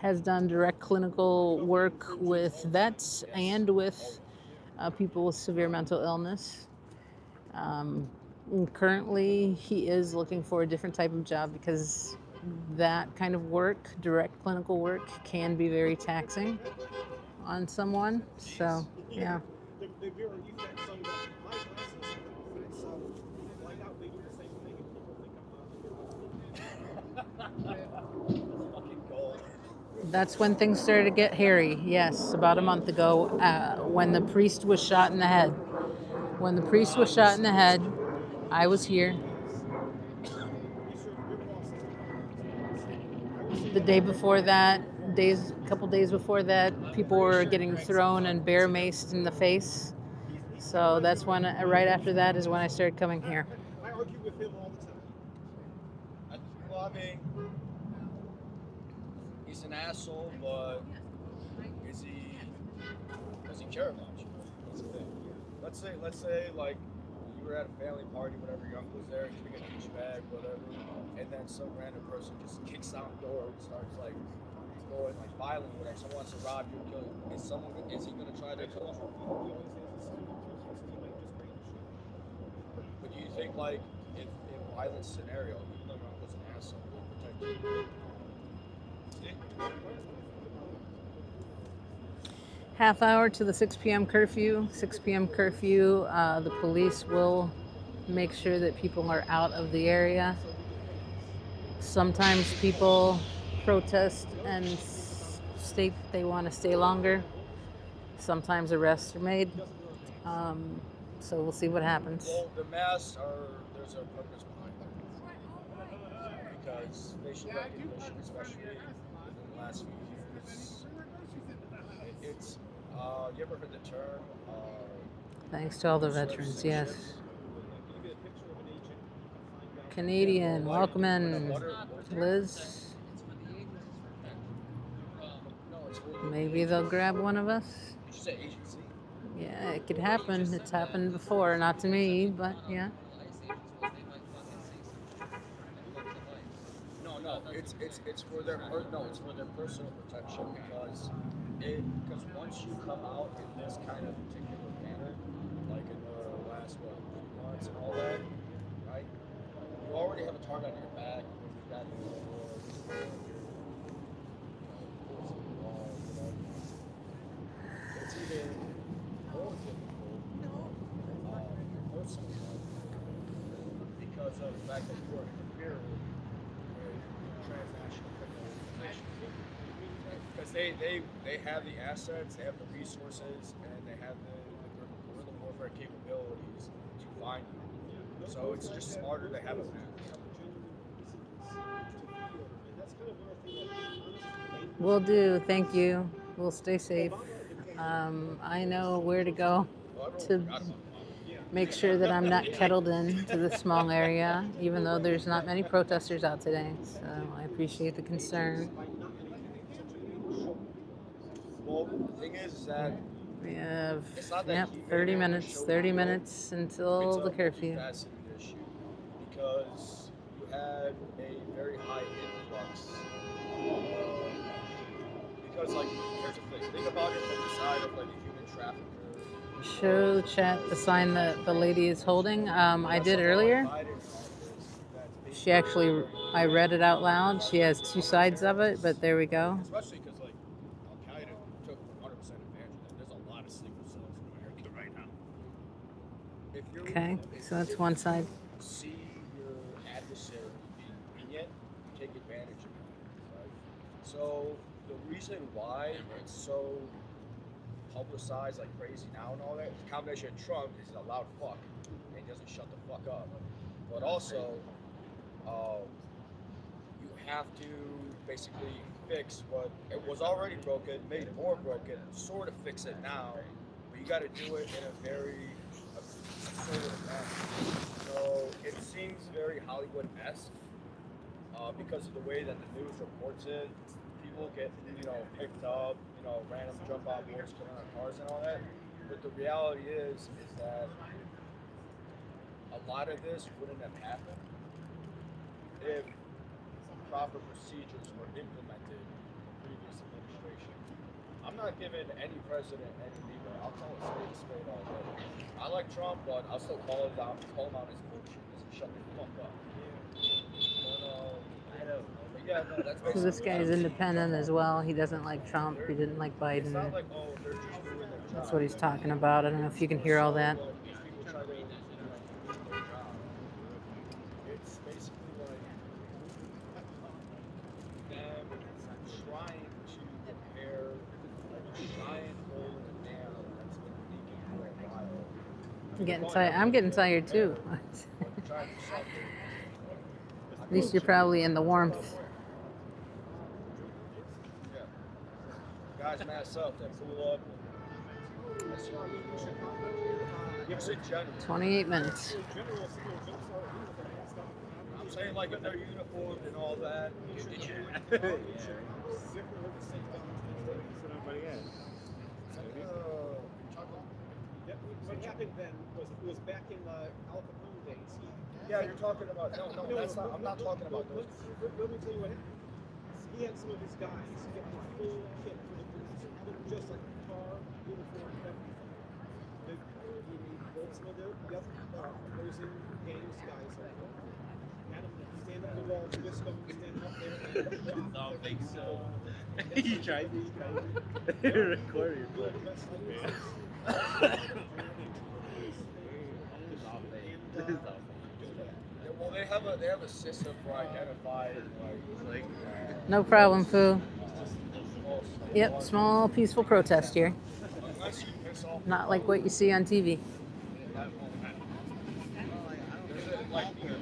has done direct clinical work with vets and with people with severe mental illness. Currently, he is looking for a different type of job because that kind of work, direct clinical work, can be very taxing on someone. So, yeah. That's when things started to get hairy. Yes, about a month ago, when the priest was shot in the head. When the priest was shot in the head, I was here. The day before that, a couple days before that, people were getting thrown and bear maced in the face. So that's when, right after that, is when I started coming here. I argue with him all the time. Well, I mean, he's an asshole, but does he care about you? That's the thing. Let's say, like, you were at a family party, whatever, your uncle's there, he's bringing a douchebag, whatever, and then some random person just kicks down the door and starts, like, going, like, violent, whatever. Someone wants to rob you or kill you. Is he gonna try to kill you? But do you think, like, in a violent scenario, even though your uncle's an asshole, he'll protect you? Half hour to the 6 p.m. curfew. 6 p.m. curfew, the police will make sure that people are out of the area. Sometimes people protest and state they want to stay longer. Sometimes arrests are made. So we'll see what happens. Well, the masks there's a purpose behind them. Because facial recognition, especially within the last few years, it's, you ever heard the term? Thanks to all the veterans, yes. Canadian, welcome in, Liz. Maybe they'll grab one of us. Did you say agency? Yeah, it could happen. It's happened before, not to me, but yeah. No, it's for their personal protection because once you come out in this kind of particular manner, like in the last few months and all that, right? You already have a target on your back. You've got it's either more difficult personally because of the fact that you are compared with transnational organizations. Because they have the assets, they have the resources, and they have the guerrilla warfare capabilities to find you. So it's just smarter to have a map. Will do. Thank you. We'll stay safe. I know where to go to make sure that I'm not kettled into the small area, even though there's not many protesters out today. So I appreciate the concern. Well, the thing is that We have 30 minutes until the curfew. It's a multifaceted issue because you had a very high influx. Because, like, here's the thing. Think about it from the side of, like, a human trafficker. Show chat the sign that the lady is holding. I did earlier. She actually, I read it out loud. She has two sides of it, but there we go. Especially because, like, Al-Qaeda took 100% advantage of that. There's a lot of sleeper cells in America right now. If you're, Okay, so that's one side. See your adversary being lenient, take advantage of it, right? So the reason why it's so publicized like crazy now and all that is a combination of Trump, because he's a loud fuck, and doesn't shut the fuck up. But also, you have to basically fix what it was already broken, made more broken, sort of fix it now, but you got to do it in a very assertive manner. So it seems very Hollywood-esque because of the way that the news reports it. People get, picked up, random jump out boards coming on cars and all that. But the reality is that a lot of this wouldn't have happened if proper procedures were implemented in the previous administration. I'm not giving any president any leeway. I'll call it straight all day. I like Trump, but I'll still call him out his bullshit. Doesn't shut the fuck up. But yeah, no, that's So this guy's independent as well. He doesn't like Trump. He didn't like It's Biden. not like, oh, they're just doing their job. That's what he's talking about. I don't know if you can hear all that. But if people try to do their job, it's basically like them trying to repair a giant hole in the dam that's been leaking for a while. I'm getting tired. I'm getting tired too. At least you're probably in the warmth. Yeah. Guys mass up, they pull up. It's in general. 28 minutes. I'm saying like in their uniform and all that. What happened then was back in Al Capone days. Yeah, you're talking about no, that's not. I'm not talking about those. Let me tell you what happened. He had some of his guys get the full kit for the police, just like car, uniform, everything. He built some of the opposing gangs guys. Had them stand up the wall, twist them, stand up there. I don't think so. You tried these guys. Recording, but. Well, they have a system for identifying like No problem, Foo. Yep, small peaceful protest here. unless you piss off Not like what you see on TV. like you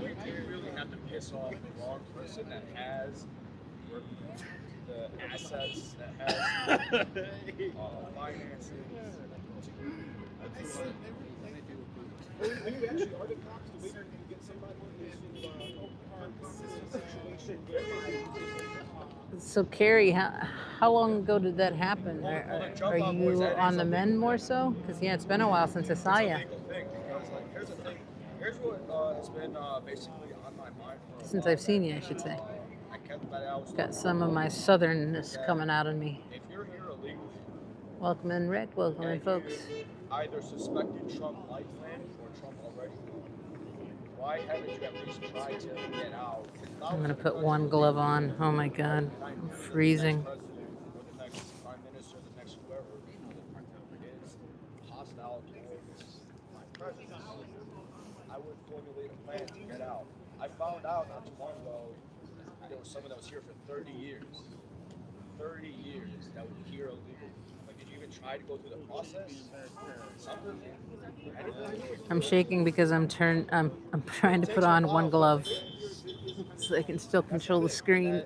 really have to piss off the wrong person that has the assets, that has finances. When you actually are the cops, the way you're going to get somebody into a situation. So, Carrie, how long ago did that happen? Are you on the mend more so? Because, yeah, it's been a while since I saw you. Here's the thing. Here's what has been basically on my mind for a Since while. I've seen you, I should say. I kept that out. Got some of my southernness coming out of me. If you're here illegally, Welcome in, Rick. Welcome in, folks. either suspected Trump might win or Trump already won, why haven't you at least tried to get out? I'm going to put one glove on. Oh, my God. I'm freezing. Or the next prime minister, the next whoever is hostile towards my presence, I would formulate a plan to get out. I found out not too long ago there was someone that was here for 30 years. 30 years that was here illegally. Like, did you even try to go through the process? Something? Anything? I'm shaking because I'm trying to put on one glove so I can still control the screen.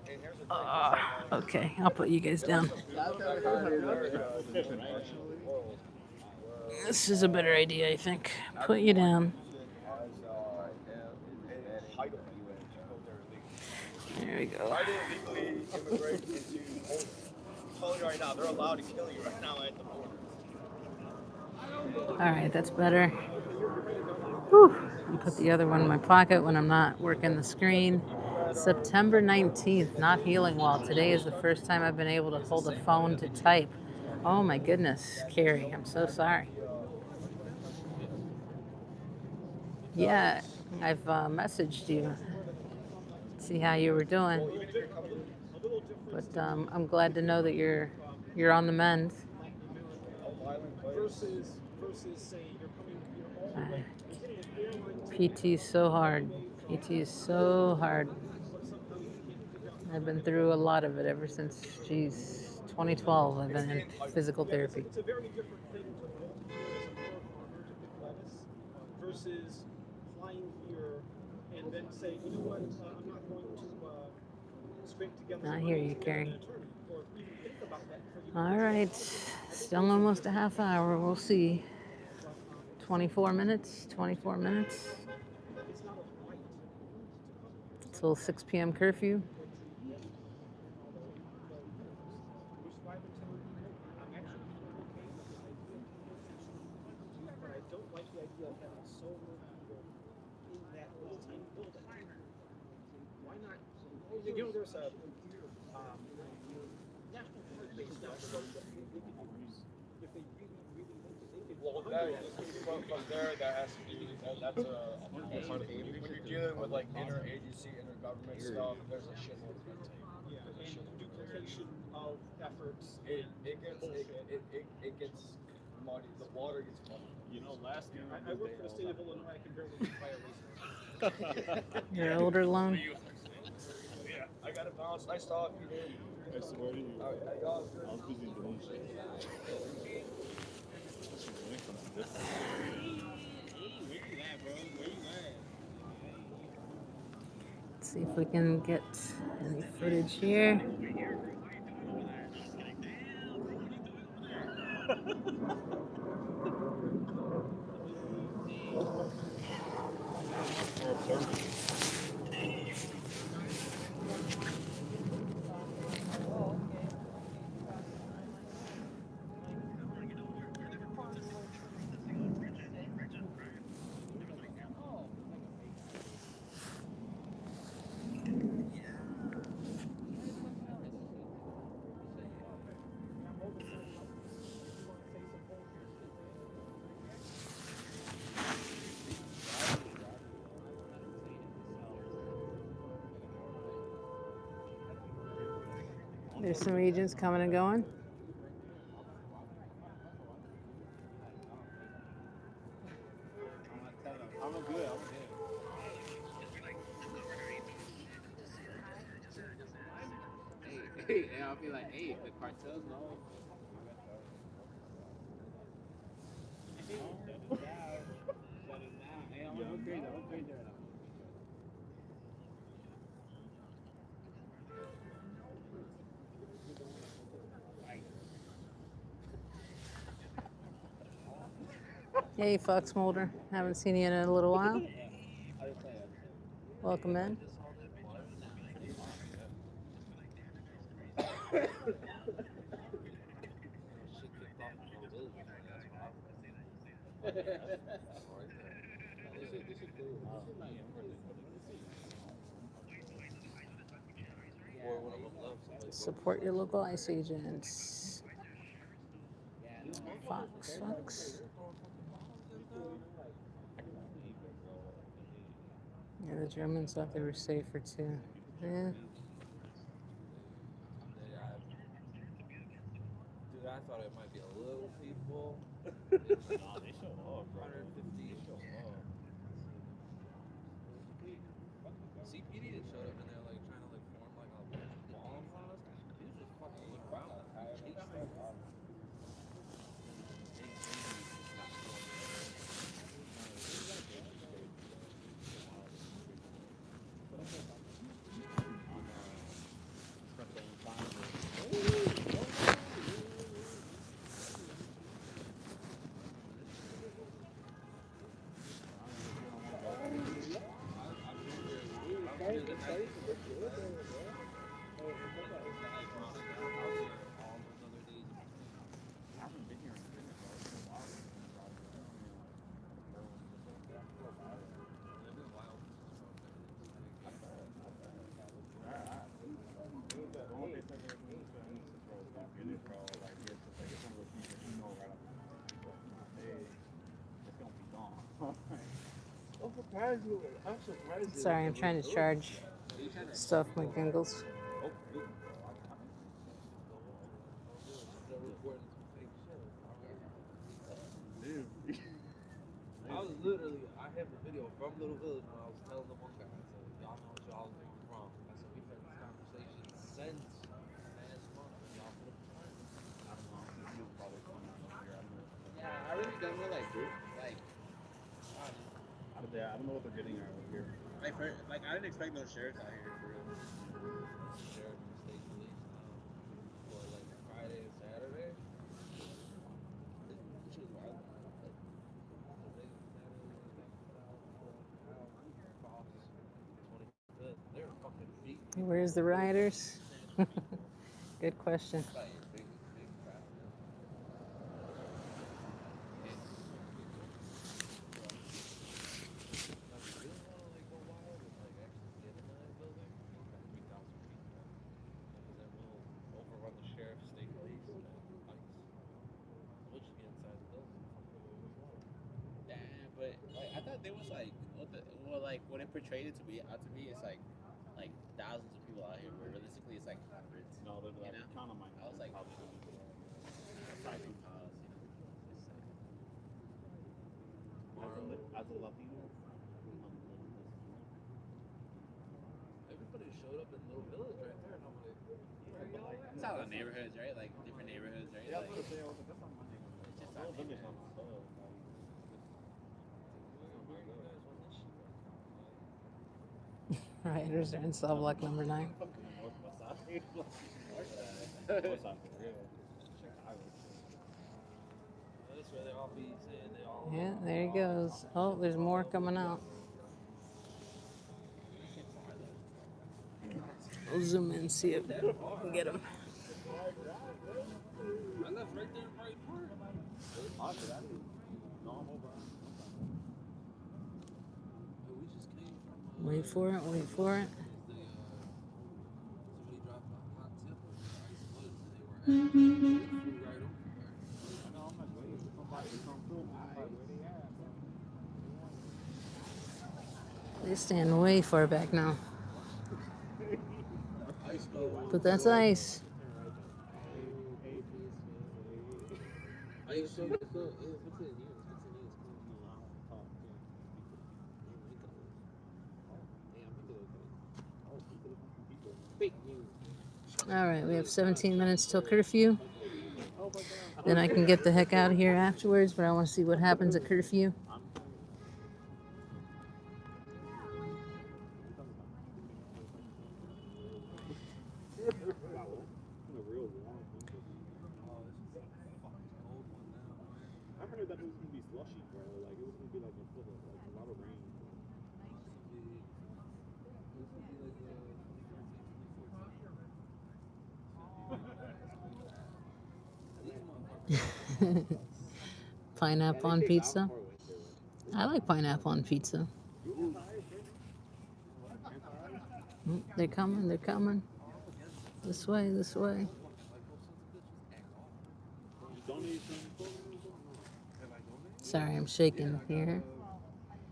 Okay, I'll put you guys down. This is a better idea, I think. Put you down. There we go. Try to illegally immigrate into Poland. I'm telling you right now, they're allowed to kill you right now at the border. All right, that's better. Whew. I'll put the other one in my pocket when I'm not working the screen. September 19th, not healing well. Today is the first time I've been able to hold a phone to type. Oh my goodness, Carrie, I'm so sorry. Yeah, I've messaged you. See how you were doing. But I'm glad to know that you're on the mend. Versus saying you're coming, PT is so hard. PT is so hard. I've been through a lot of it ever since, 2012. I've been in physical therapy. It's a very different thing to work as a more emergent lettuce versus flying here and then say, you know what, I'm not going to scrape together I some hear money you, to get Carrie. an attorney, or even think about that before you All put your right, house in. still almost a half hour. We'll see. 24 minutes, 24 minutes. It's not a right Till 6 p.m. curfew. which is why they're telling me, I'm actually okay with the idea of detention, but I don't like the idea of having so many people in that little tiny building. Why not? You know, there's a national park based down the road that they could use if they really, really need to. They could. Well, from there, that has to be that's a part of when you're dealing with like interagency, intergovernment stuff. There's a shitload of red tape. Yeah, and duplication of efforts. It gets muddy. The water gets muddy. You know, last year I work for the state of Illinois. I can barely buy a razor. Your older loan. Yeah, I got it bounced. Nice talking to you. I swear to you. All right, I was busy doing shit. Where you at, bro? Where you at? Let's see if we can get any footage here. There's some agents coming and going. I'm good. Hey, and I'll be like, hey, the cartels know. Shut it down. Hey, I'm gonna go crazy. I'm crazy right now. Hey, Fox Mulder. Haven't seen you in a little while. Welcome in. Support your local ICE agents. Fox. Yeah, the Germans thought they were safer too. Yeah. Dude, I thought it might be a little people. Nah, they showed up, bro. 150 showed up. CPD that showed up and they're like trying to like form like a wall in front of us. They just fucking look around. Sorry, I'm trying to charge stuff, my Gingles. I was literally, I have the video from Little Village when I was telling the one guy, I said, y'all know what y'all are from. I said, we've had this conversation since last month. Y'all put up a time. I don't know. He was probably funny enough here. I don't know. Yeah, I really don't know, like, dude. Like, I'd have Yeah, I don't know what they're getting out here. Like, I didn't expect no sheriffs out here for real. Sheriff and state police for like Friday and Saturday. Which was wild. Like, Friday and Saturday, across 25th. They were fucking beating. Where's the rioters? Good question. Like, big crowd. Overrun the sheriff, state police, and ICE. We'll just get inside the building. Damn, but like I thought there was like like what it portrayed it to be out to be it's like thousands of people out here, but realistically it's like hundreds. No, they're like, You know? count on my I was like, probably gonna be aside from cause, you know. as a Latino. Everybody showed up in Little Village right there, and I'm like, It's all the neighborhoods, right? Like different neighborhoods, right? Yeah, Like, that's not my name. it's just Little our Village neighborhood. on the Rioters are in cell block number 9. that's where they all be saying they all. Yeah, there he goes. Oh, there's more coming out. We'll zoom in, see if we can get him. I left right there in Bright Park. We just came from. Wait for it, wait for it. Somebody dropped a hot tip of the ice woods, and they were at right over They stand way far back now. there. Ice go. But that's ice. Ice go. What's in news? Fake news. All right, we have 17 minutes till curfew. Then I can get the heck out of here afterwards, but I want to see what happens at curfew. I heard that it was gonna be slushy, bro. Like it was gonna be like a lot of rain. Pineapple on pizza. I like pineapple on pizza. They're coming, they're coming. This way, this way. Sorry, I'm shaking here.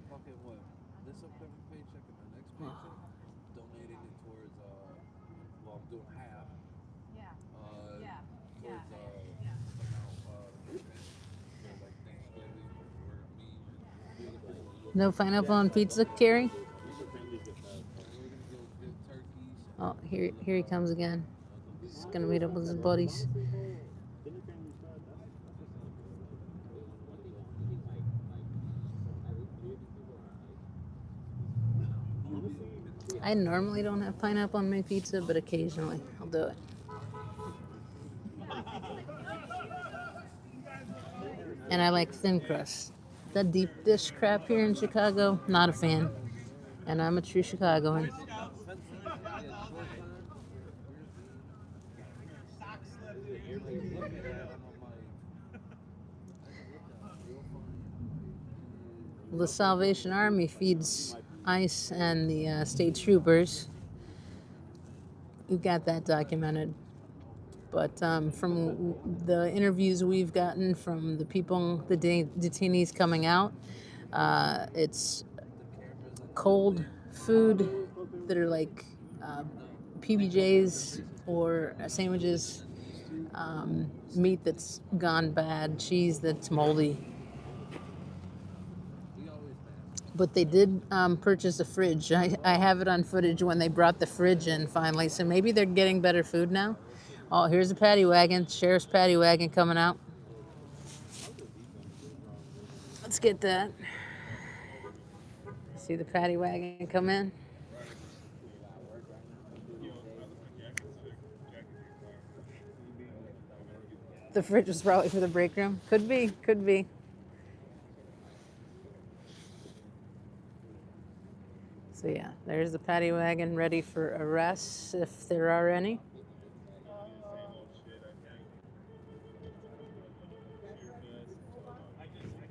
Fucking what? This upcoming paycheck and the next paycheck, donating it towards well, I'm doing half. Towards like Thanksgiving or me. No pineapple on pizza, Carrie? Oh, here he comes again. He's gonna meet up with his buddies. I normally don't have pineapple on my pizza, but occasionally I'll do it. And I like thin crust. That deep dish crap here in Chicago, not a fan. And I'm a true Chicagoan. The Salvation Army feeds ICE and the state troopers. We've got that documented. But from the interviews we've gotten from the people, the detainees coming out, it's cold food that are like PBJs or sandwiches, meat that's gone bad, cheese that's moldy. But they did purchase a fridge. I have it on footage when they brought the fridge in finally, so maybe they're getting better food now. Oh, here's a paddy wagon, sheriff's paddy wagon coming out. Let's get that. See the paddy wagon come in. The fridge was probably for the break room. Could be, could be. So yeah, there's the paddy wagon ready for arrests if there are any.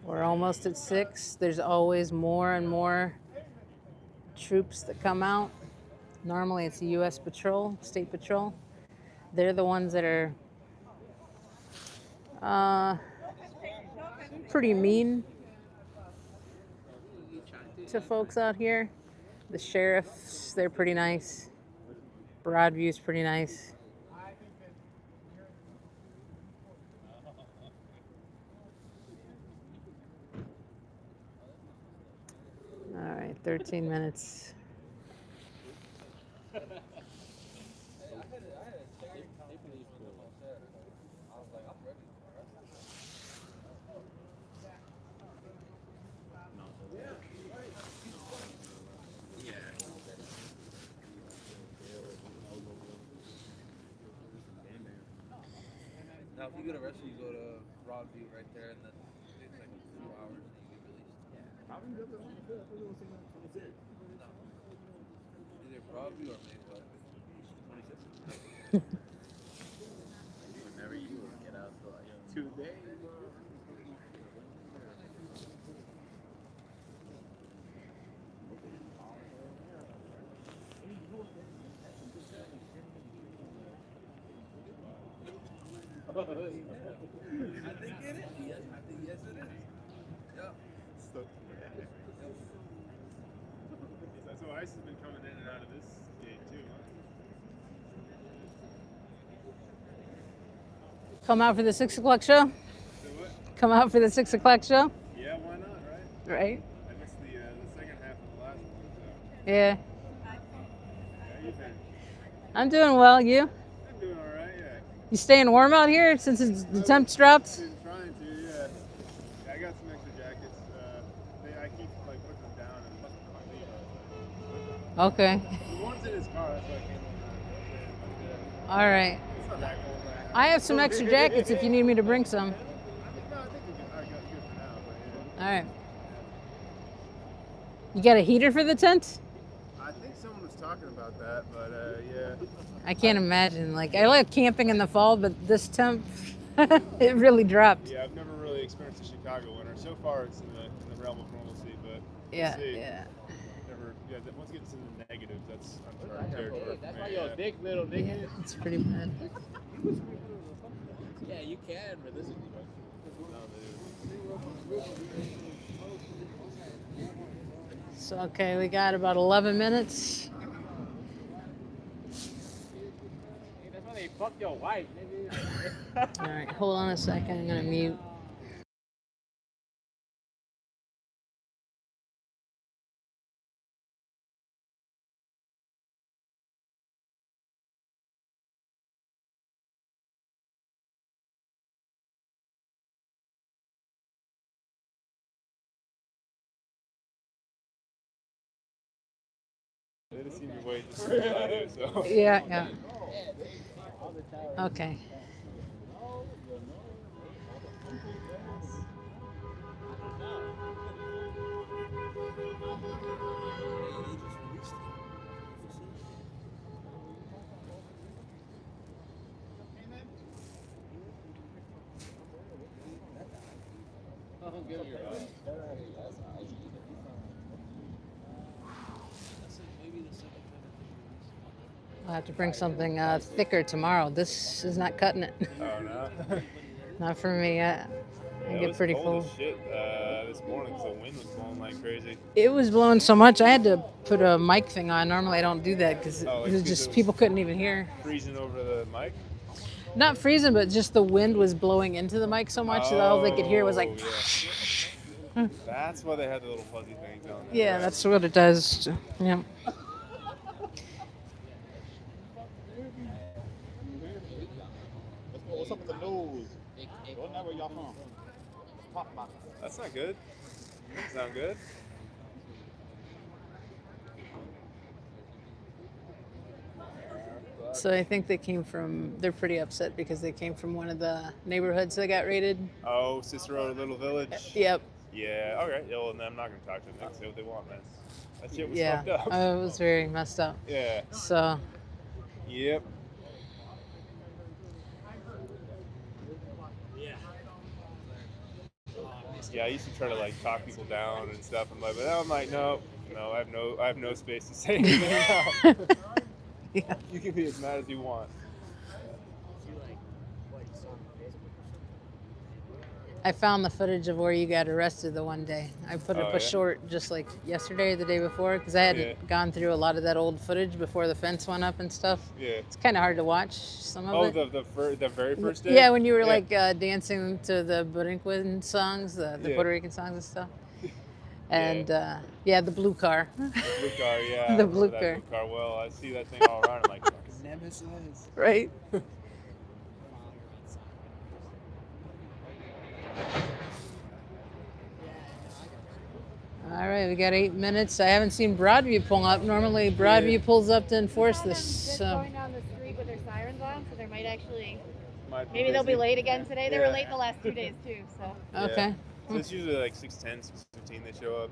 We're almost at 6. There's always more and more troops that come out. Normally it's the U.S. Patrol, State Patrol. They're the ones that are pretty mean to folks out here. The sheriffs, they're pretty nice. Broadview's pretty nice. All right, 13 minutes. Now, if you get arrested, you go to Broadview right there, and then it takes like a few hours, and you get released. Either Broadview or Maywood. Whenever you get out for like 2 days. I think it is. Yes, I think yes it is. Yep. So ICE has been coming in and out of this gate too, huh? Come out for the 6 o'clock show? So what? Come out for the 6 o'clock show? Yeah, why not, right? Right? I missed the second half of the last one, so. Yeah. How you been? I'm doing well. You? I'm doing all right, yeah. You staying warm out here since the temps dropped? Been trying to, yeah. I got some extra jackets. I keep like putting them down and Okay. the one's in his car, that's why I came over. All right. It's not that cold. I have some extra jackets if you need me to bring some. No, I think we got good for now, but yeah. All right. You got a heater for the tent? I think someone was talking about that, but yeah. I can't imagine. Like, I like camping in the fall, but this temp, it really dropped. Yeah, I've never really experienced a Chicago winter. So far, it's in the realm of normalcy, but Yeah, we'll see. yeah. Never, once it gets into the negatives, that's uncharted territory. That's why your dick little nigga. It's pretty bad. Yeah, you can realistically. So, okay, we got about 11 minutes. That's why they fucked your wife, nigga. All right, hold on a second. I'm going to mute. They just seem to wait to see what I do, so. Yeah, yeah. Okay. I'll have to bring something thicker tomorrow. This is not cutting it. Oh, no? Not for me. I get pretty cold full. as shit this morning because the wind was blowing like crazy. It was blowing so much, I had to put a mic thing on. Normally I don't do that because Oh, it was just people couldn't even hear. Freezing over the mic? Not freezing, but just the wind was blowing into the mic so much that all they could hear was like. Yeah. That's why they had the little fuzzy things on there. Yeah, that's what it does. Yeah. What's up with the news? What network y'all from? Talk about it. That's not good. Doesn't sound good. So I think they came from. They're pretty upset because they came from one of the neighborhoods that got raided. Oh, Cicero Little Village. Yep. Yeah. All right. Yeah, well, then I'm not gonna talk to them. They can say what they want, man. That shit was Yeah. fucked up. It was very messed up. Yeah. So. Yep. Yeah, I used to try to like talk people down and stuff. I'm like, but now I'm like, no, I have no space to say anything now. Yeah. You can be as mad as you want. I found the footage of where you got arrested the one day. I put up Oh, a yeah? short just like yesterday or the day before because I hadn't Yeah. gone through a lot of that old footage before the fence went up and stuff. Yeah. It's kind of hard to watch some of Oh, it. the very first day. Yeah, when you were Yeah. like dancing to the Borinquin songs, the Yeah. Puerto Rican songs and stuff. Yeah. And yeah, the blue car. The blue car, yeah. The I blue remember car. that blue car well. I see that thing all around. I'm like, fucking Nemesis. Right. All right, we got 8 minutes. I haven't seen Broadview pull up. Normally, Broadview pulls up to enforce this. Just So. going down the street with their sirens on, so there might actually. Might Maybe they'll be busy. late again today. They Yeah. were late the last 2 days too. So. Yeah. Okay. So it's usually like 6:10, 6:15 they show up.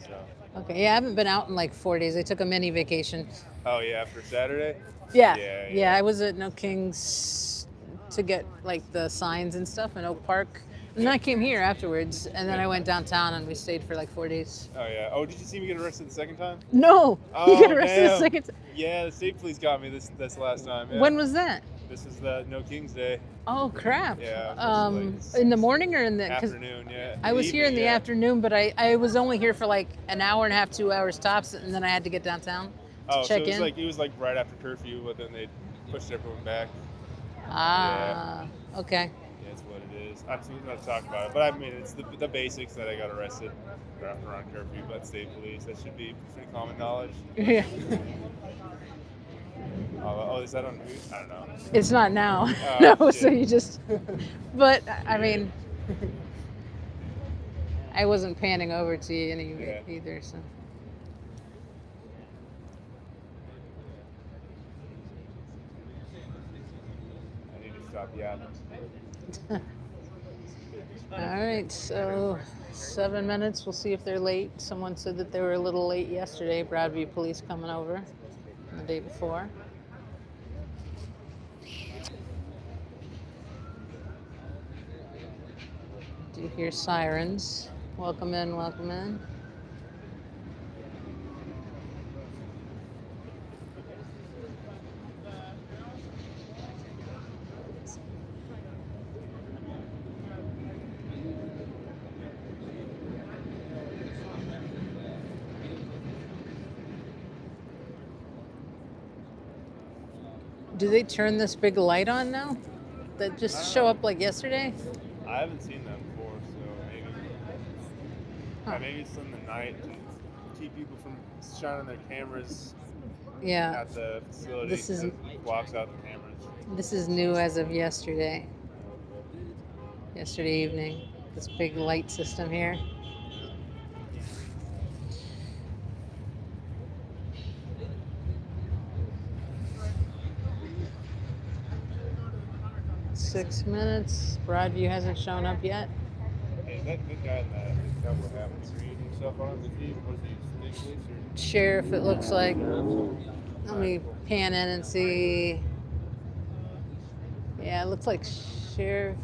So. Okay. Yeah, I haven't been out in like 4 days. I took a mini vacation. Oh yeah, after Saturday. Yeah. Yeah. I was at No Kings to get like the signs and stuff in Oak Park. And then I came here afterwards, and then I went downtown and we stayed for like 4 days. Oh yeah. Oh, did you see me get arrested the second time? No, Oh, you get arrested the damn. second time. Yeah, the state police got me this last time. Yeah. When was that? This is the No Kings Day. Oh crap! Yeah. In the morning or in the 'cause Afternoon, yeah. I was here in the Evening, yeah. afternoon, but I was only here for like an hour and a half, 2 hours tops, and then I had to get downtown to Oh, so check it was in. like right after curfew, but then they pushed everyone back. Ah, okay. Yeah, that's what it is. I'm not to talk about it, but I mean it's the basics that I got arrested around curfew by the state police. That should be pretty common knowledge. Yeah. Oh, is that on news? I don't know. It's not now. Oh, No, so shit. you just. But I mean, I wasn't panning over to you either. So. I need to stop yapping. All right, so 7 minutes. We'll see if they're late. Someone said that they were a little late yesterday. Broadview police coming over the day before. Do you hear sirens? Welcome in, welcome in. Do they turn this big light on now? That just show up like yesterday? I haven't seen that before, so maybe. Maybe it's in the night to keep people from shining their cameras Yeah. at the facility. This is- It blocks out the cameras. This is new as of yesterday. Yesterday evening. This big light system here. Six minutes. Broadview hasn't shown up yet. Hey, is that good guy in that cowboy hat with the green and stuff on? Is he state police or? Sheriff, it looks like. Let me pan in and see. Yeah, it looks like sheriff.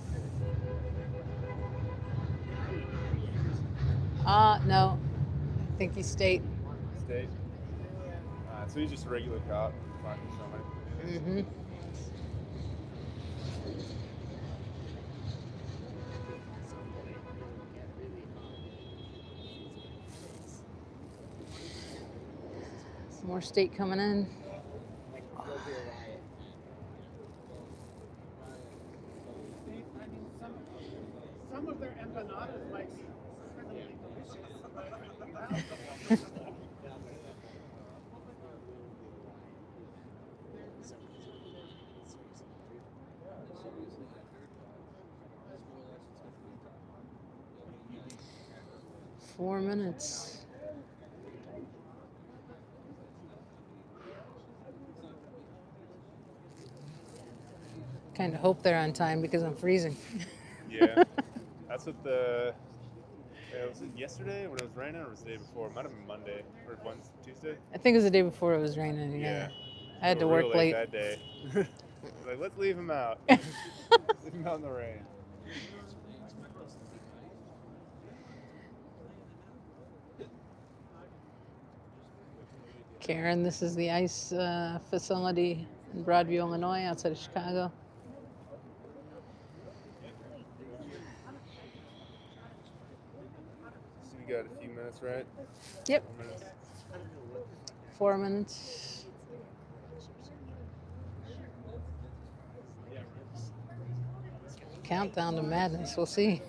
No. I think he's state. State. So he's just a regular cop. Fine for somebody. Mm-hmm. More state coming in. Some of their empanadas might be really delicious. Four minutes. kind of hope they're on time because I'm freezing. Yeah, that's what was it yesterday when it was raining, or was the day before? It might have been Monday or Wednesday, Tuesday. I think it was the day before it was raining. Yeah. I had They to were work real late. that day. Like, let's leave him out. Leave him out in the rain. Karen, this is the ICE facility in Broadview, Illinois, outside of Chicago. So you got a few minutes, right? Yep. 4 minutes. 4 minutes. Countdown to madness. We'll see.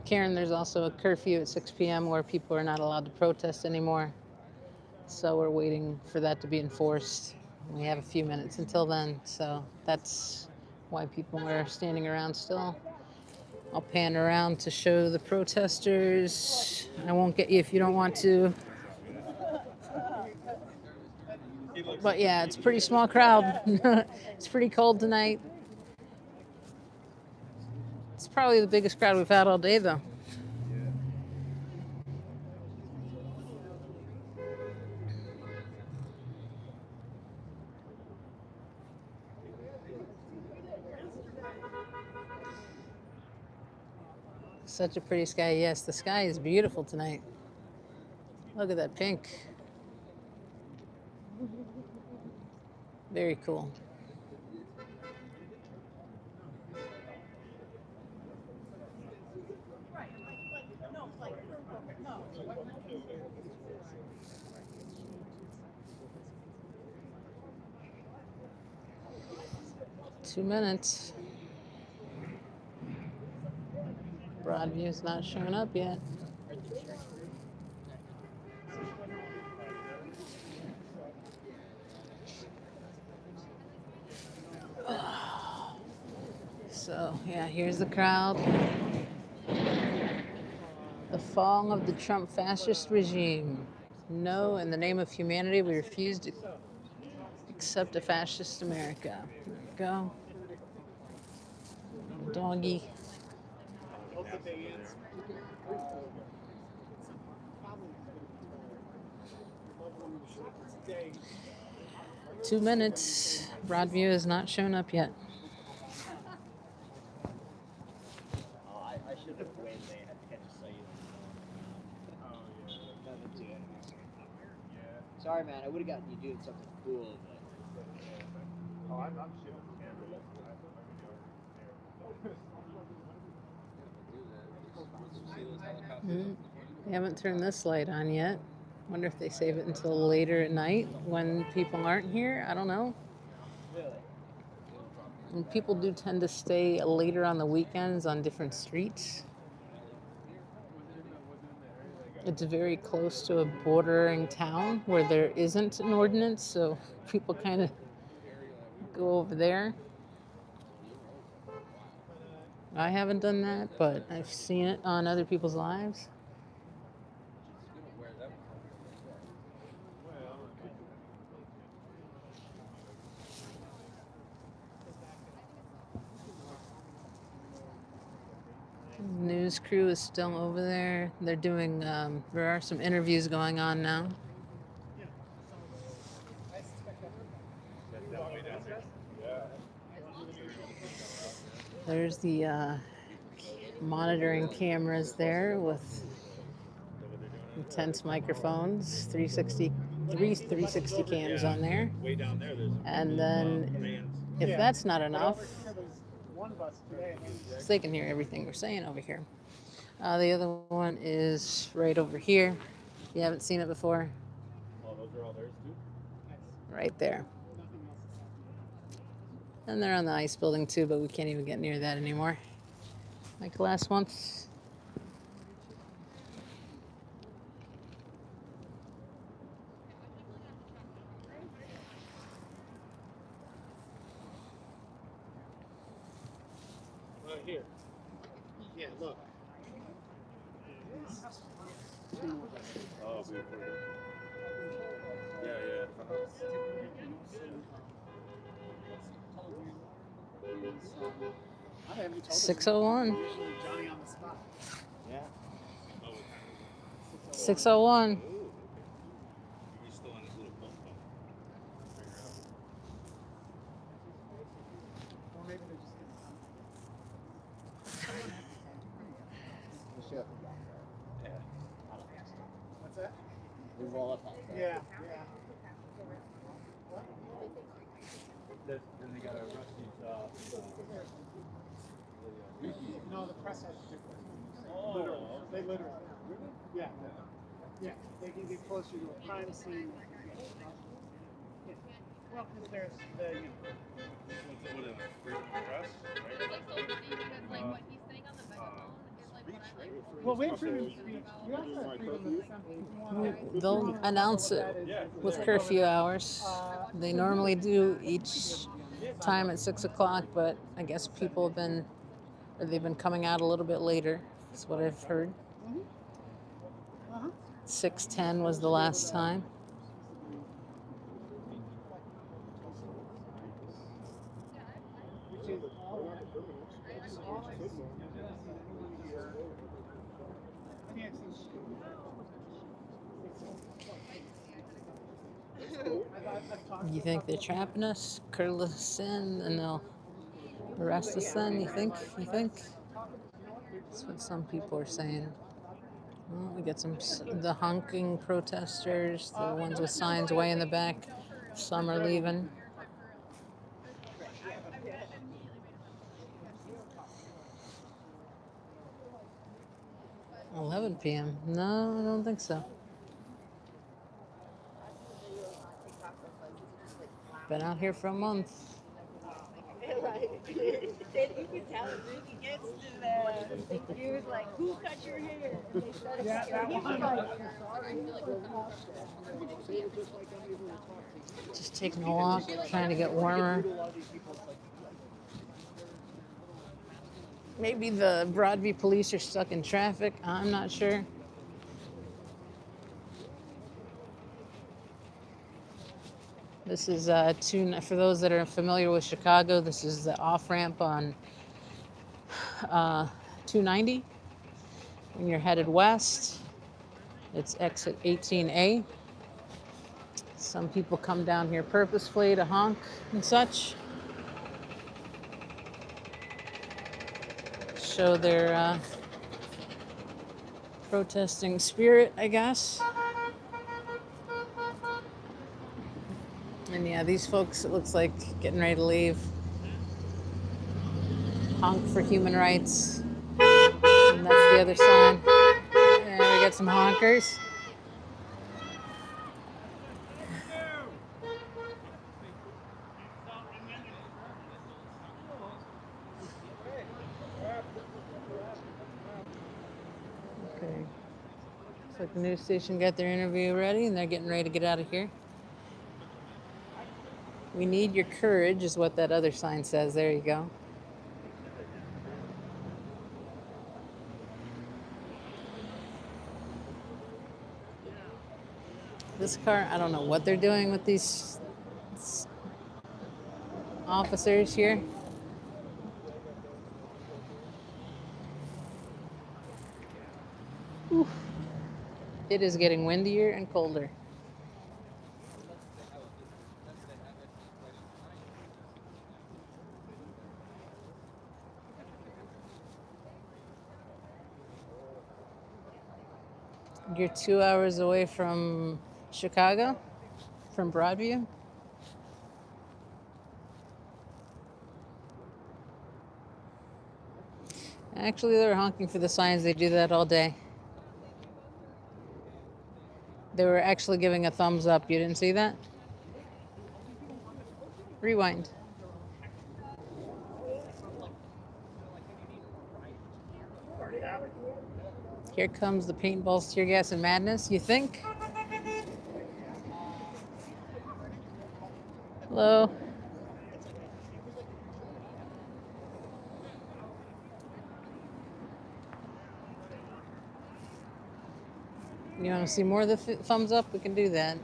Karen, there's also a curfew at 6 p.m. where people are not allowed to protest anymore. So we're waiting for that to be enforced. We have a few minutes until then, so that's why people are standing around still. I'll pan around to show the protesters. I won't get you if you don't want to. But yeah, it's a pretty small crowd. It's pretty cold tonight. It's probably the biggest crowd we've had all day, though. Such a pretty sky. Yes, the sky is beautiful tonight. Look at that pink. Very cool. No. 2 minutes. Broadview's not showing up yet. So, yeah, here's the crowd. The fall of the Trump fascist regime. No, in the name of humanity, we refuse to accept a fascist America. There we go. Doggy. 2 minutes. Broadview has not shown up yet. I should have waited. They had to catch a sight. Sorry, man. I would have gotten you doing something cool, but. Oh, I'm shooting the camera. They haven't turned this light on yet. Wonder if they save it until later at night when people aren't here. I don't know. Really? And people do tend to stay later on the weekends on different streets. It's very close to a bordering town where there isn't an ordinance, so people kind of go over there. I haven't done that, but I've seen it on other people's lives. News crew is still over there. They're doing, there are some interviews going on now. There's the monitoring cameras there with intense microphones, 360 cams on there. And then, if that's not enough, so they can hear everything we're saying over here. The other one is right over here. If you haven't seen it before. Oh, those are all theirs too? Right there. And they're on the ice building too, but we can't even get near that anymore. Like last month. Right here. Yeah, look. Oh, beautiful. Yeah. I haven't told 6:01. Usually Johnny on the spot. Yeah. 6:01. You still on this little bump bump. Or maybe they're just gonna come. Yeah. I don't think so. What's that? We roll up outside. Yeah. Then they got a Rusty's No, the press has different. Oh. Literally. They literally. Yeah. Yeah. They can get closer to a crime scene. Yeah. Well, because there's the, you know. What is it? Freedom of press? Well, we have freedom of speech. We also have freedom of assembly. They'll announce it with curfew hours. They normally do each time at 6 o'clock, but I guess people have been, or they've been coming out a little bit later. That's what I've heard. 6:10 was the last time. You think they're trapping us, curl us in, and they'll arrest us then? You think? That's what some people are saying. Well, we get the honking protesters, the ones with signs way in the back. Some are leaving. 11 p.m. No, I don't think so. Been out here for a month. Then you can tell it really gets to the dude, like, who cut your hair? And they started scaring him, Just taking a walk, trying to get warmer. Maybe the Broadview police are stuck in traffic. I'm not sure. This is for those that are familiar with Chicago, this is the off-ramp on 290. When you're headed west, it's exit 18A. Some people come down here purposefully to honk and such. Show their protesting spirit, I guess. And yeah, these folks, it looks like getting ready to leave. Honk for human rights. And that's the other sign. And we got some honkers. Okay. Looks like the news station got their interview ready and they're getting ready to get out of here. We need your courage is what that other sign says. There you go. This car, I don't know what they're doing with these officers here. Oof. It is getting windier and colder. You're 2 hours away from Chicago, from Broadview. Actually, they're honking for the signs. They do that all day. They were actually giving a thumbs up. You didn't see that? Rewind. Here comes the paintballs, tear gas, and madness. You think? Hello. You want to see more of the thumbs up? We can do that.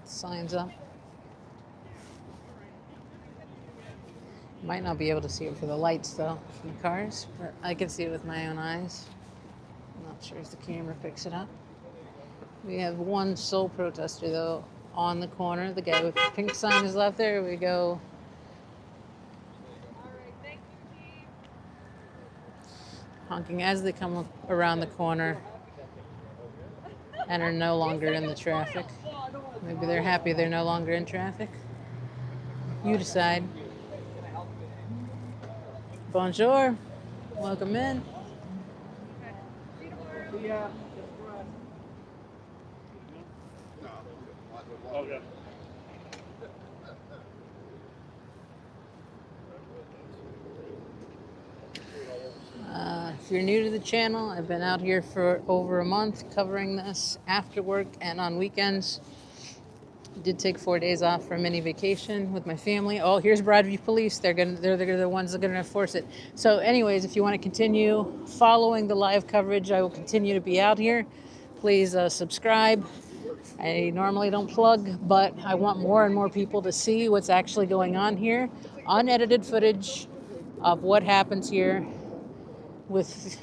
Signs up. Might not be able to see it for the lights though, from the cars, but I can see it with my own eyes. I'm not sure if the camera picks it up. We have one sole protester though on the corner. The guy with the pink sign is left there. We go. Honking as they come around the corner and are no longer in the traffic. Maybe they're happy they're no longer in traffic. You decide. Bonjour. Welcome in. Yeah. Okay. If you're new to the channel, I've been out here for over a month covering this after work and on weekends. Did take 4 days off for a mini vacation with my family. Oh, here's Broadview Police. They're the ones that are gonna enforce it. So, anyways, if you want to continue following the live coverage, I will continue to be out here. Please subscribe. I normally don't plug, but I want more and more people to see what's actually going on here. Unedited footage of what happens here with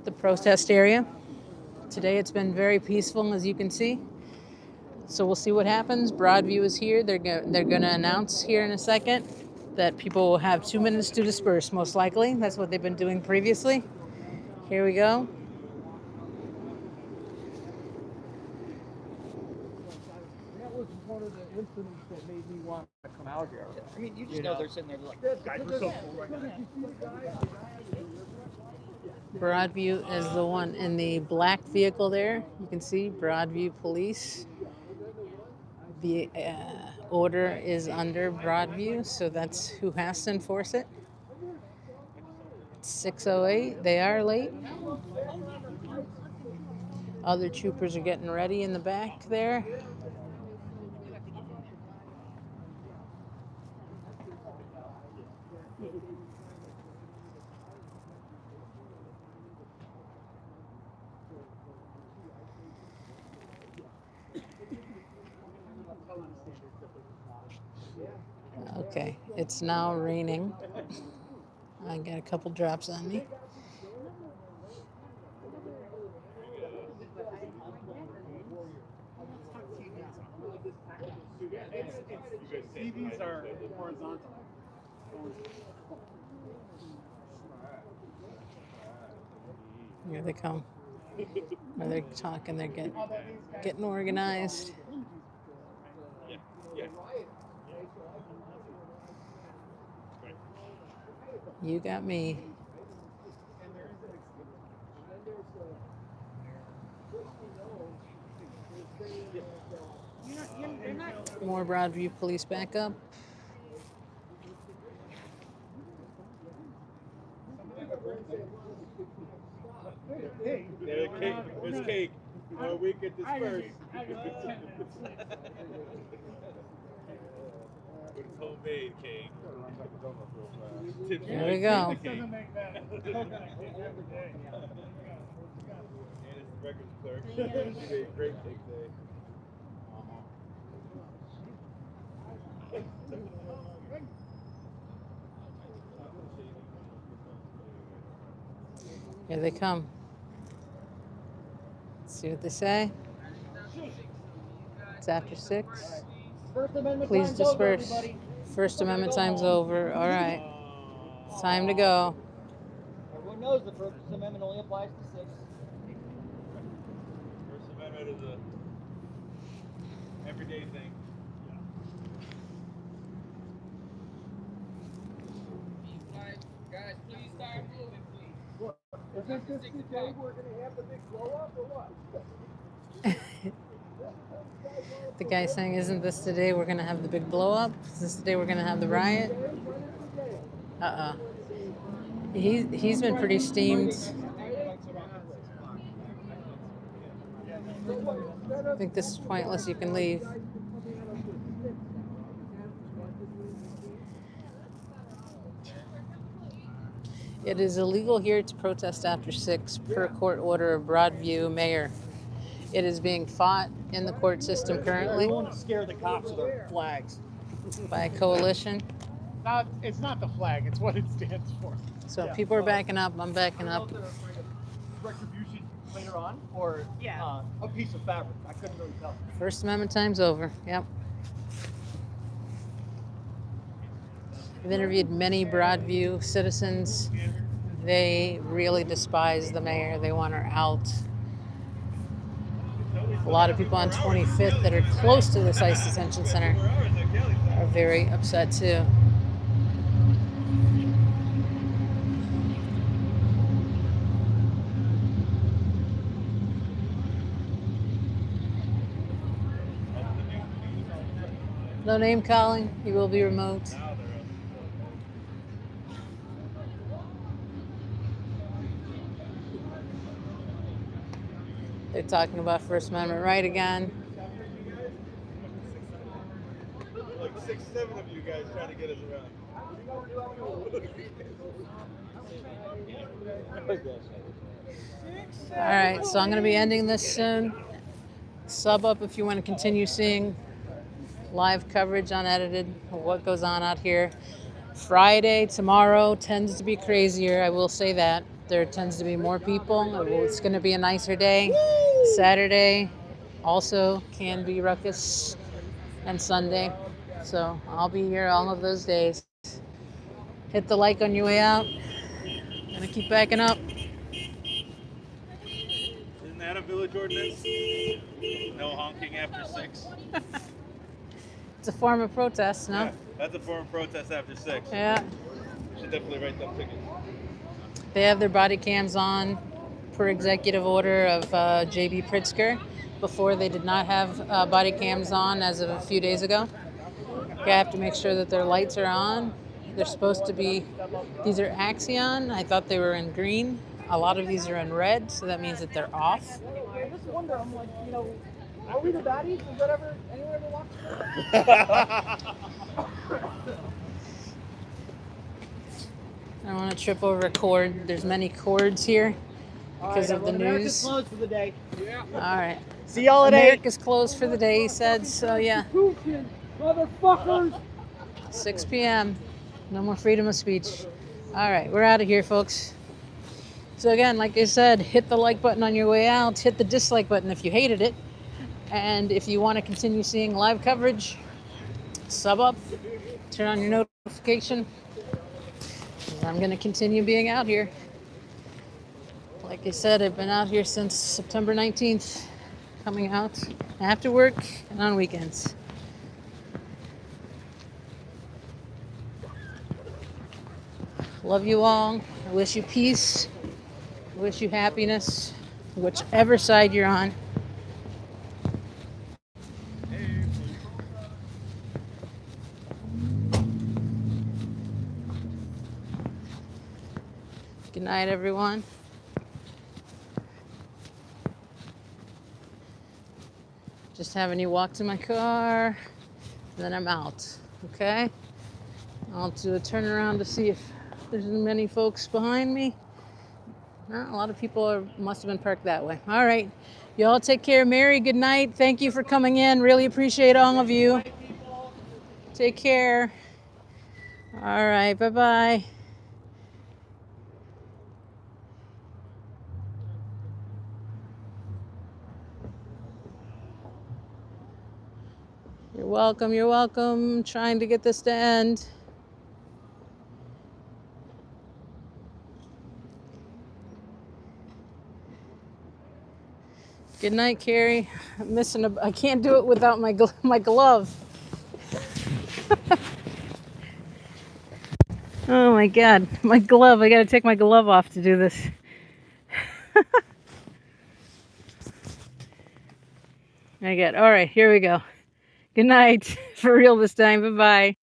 the protest area. Today it's been very peaceful, as you can see. So we'll see what happens. Broadview is here. They're going to announce here in a second that people will have 2 minutes to disperse, most likely. That's what they've been doing previously. Here we go. That was one of the incidents that made me want to come out here. I mean, you just know they're sitting there like, guys, we're so cool right now. Broadview is the one in the black vehicle there. You can see Broadview Police. The order is under Broadview, so that's who has to enforce it. 6:08, they are late. Other troopers are getting ready in the back there. Okay, it's now raining. I got a couple drops on me. TVs are horizontal. Here they come. They're talking. They're getting organized. You got me. More Broadview Police back up. Hey, There's cake. Or we could disperse. But it's homemade cake. There we go. doesn't make that. And it's the records clerk. Today, great cake day. Here they come. Let's see what they say. It's after 6. First Amendment Please time's over, disperse. everybody. First Amendment time's over. All right. It's time to go. Everyone knows the First Amendment only applies to 6. First Amendment is a everyday thing. Guys, please start moving, please. Isn't this the day we're going to have the big blow up or what? The guy saying, isn't this the day we're going to have the big blow up? Is this the day we're going to have the riot? He's been pretty steamed. I think this is pointless. You can leave. It is illegal here to protest after 6 per court order of Broadview Mayor. It is being fought in the court system currently Everyone scare the cops with their flags. by a coalition. It's not the flag. It's what it stands for. So people are backing up. I'm backing up. Retribution later on, or a piece of fabric. I couldn't really tell. First Amendment time's over. Yep. I've interviewed many Broadview citizens. They really despise the mayor. They want her out. A lot of people on 25th that are close to this ICE detention center are very upset too. No name calling. You will be removed. They're talking about First Amendment right again. Like 6, 7 of you guys trying to get us around. All right, so I'm going to be ending this soon. Sub up if you want to continue seeing live coverage unedited of what goes on out here. Friday, tomorrow tends to be crazier. I will say that. There tends to be more people. It's going to be a nicer day. Saturday also can be ruckus, and Sunday. So I'll be here all of those days. Hit the like on your way out. I'm going to keep backing up. Isn't that a village ordinance? No honking after 6? It's a form of protest, no? Yeah, that's a form of protest after 6. Yeah. You should definitely write them tickets. They have their body cams on per executive order of J.B. Pritzker. Before, they did not have body cams on as of a few days ago. You have to make sure that their lights are on. They're supposed to be, these are Axion. I thought they were in green. A lot of these are in red, so that means that they're off. I just wonder, I'm like, are we the baddies? Is that ever anyone ever watched I don't want to trip over a cord. There's many cords here because of the America's news. closed for the day. All right. See y'all at 8. America's closed for the day, he said. So, yeah. Motherfuckers! 6 p.m. No more freedom of speech. All right. We're out of here, folks. So, again, like I said, hit the like button on your way out. Hit the dislike button if you hated it. And if you want to continue seeing live coverage, sub up. Turn on your notification. I'm going to continue being out here. Like I said, I've been out here since September 19th, coming out after work and on weekends. Love you all. I wish you peace. I wish you happiness, whichever side you're on. Good night, everyone. Just having you walk to my car, and then I'm out, okay? I'll do a turnaround to see if there's many folks behind me. No, a lot of people must have been parked that way. All right, y'all take care. Mary, good night. Thank you for coming in. Really appreciate all of you. Take care. All right, bye-bye. You're welcome, you're welcome. Trying to get this to end. Good night, Carrie. I'm missing I can't do it without my glove. Oh my God, my glove. I gotta take my glove off to do this. All right, here we go. Good night. For real this time. Bye-bye.